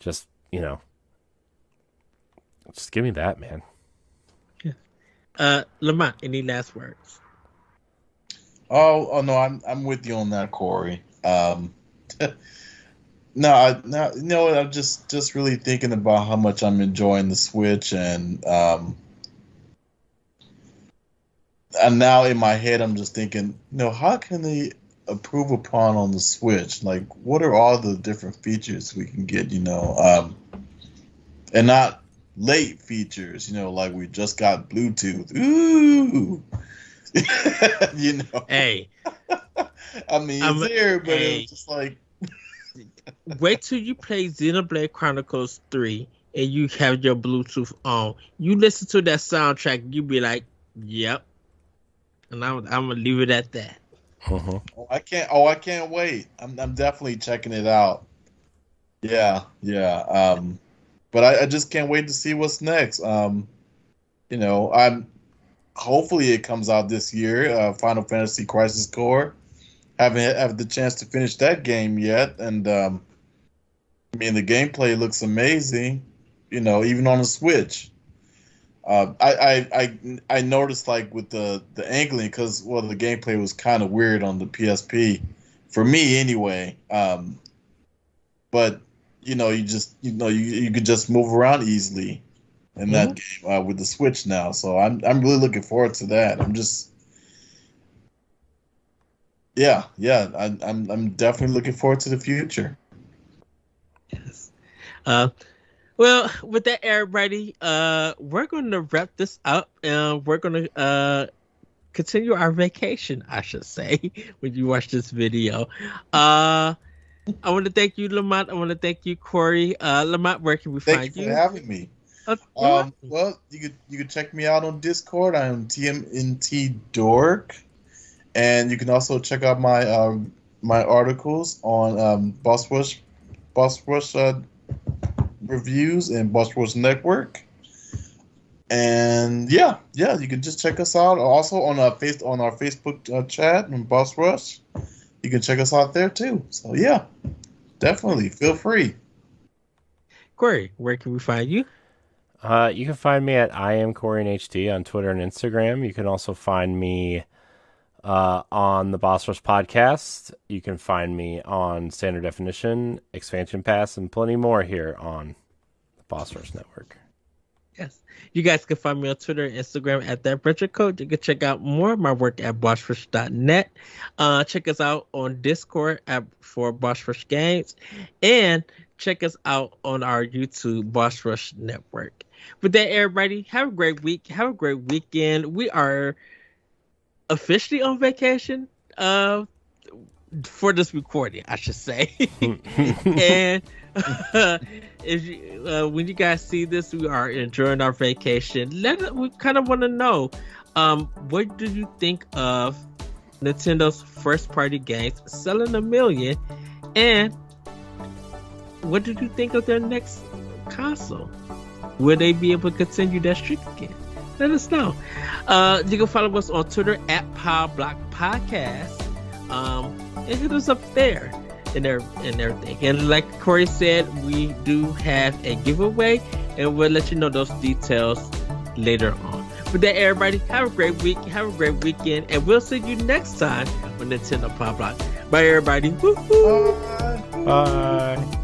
just, just give me that, man. Yeah. LaMont, any last words? Oh no, I'm with you on that, Corey. I'm just really thinking about how much I'm enjoying the Switch, and now in my head I'm just thinking, how can they improve upon on the Switch? Like, what are all the different features we can get? And not late features. Like we just got Bluetooth. Ooh. Hey, I mean, it's there, but it's just like wait till you play Xenoblade Chronicles 3 and you have your Bluetooth on. You listen to that soundtrack, you be like, yep. And I'm gonna leave it at that. Uh-huh. I can't wait. I'm definitely checking it out. Yeah. But I just can't wait to see what's next. Hopefully it comes out this year. Final Fantasy Crisis Core. Haven't had the chance to finish that game yet, and the gameplay looks amazing. Even on the Switch. I noticed like with the angling, because the gameplay was kind of weird on the PSP for me anyway. But you could just move around easily in that game with the Switch now. So I'm really looking forward to that. I'm definitely looking forward to the future. Yes. Well, with that, everybody, we're going to wrap this up, and we're going to continue our vacation, I should say, when you watch this video. I want to thank you, LaMont. I want to thank you, Corey. LaMont, where can we find you? Thank you for having me. Well, you could check me out on Discord. I am TMNT Dork, and you can also check out my my articles on Boss Rush Reviews and Boss Rush Network. And you can just check us out. Also on our Facebook chat on Boss Rush, you can check us out there too. So definitely feel free. Corey, where can we find you? You can find me at I am Corey in HD on Twitter and Instagram. You can also find me on the Boss Rush podcast. You can find me on Standard Definition, Expansion Pass, and plenty more here on the Boss Rush Network. Yes. You guys can find me on Twitter and Instagram at that Retro Code. You can check out more of my work at bossrush.net. Check us out on Discord for Boss Rush Games. And check us out on our YouTube Boss Rush Network. With that, everybody, have a great week. Have a great weekend. We are officially on vacation for this recording, I should say. And when you guys see this, we are enjoying our vacation. We kind of want to know, what do you think of Nintendo's first-party games selling 1 million, and what did you think of their next console? Will they be able to continue that streak again? Let us know. You can follow us on Twitter at Pow Block Podcast, and hit us up there and everything. And like Corey said, we do have a giveaway, and we'll let you know those details later on. With that, everybody, have a great week, have a great weekend, and we'll see you next time on Nintendo Pow Block. Bye, everybody. Woo-hoo. Bye.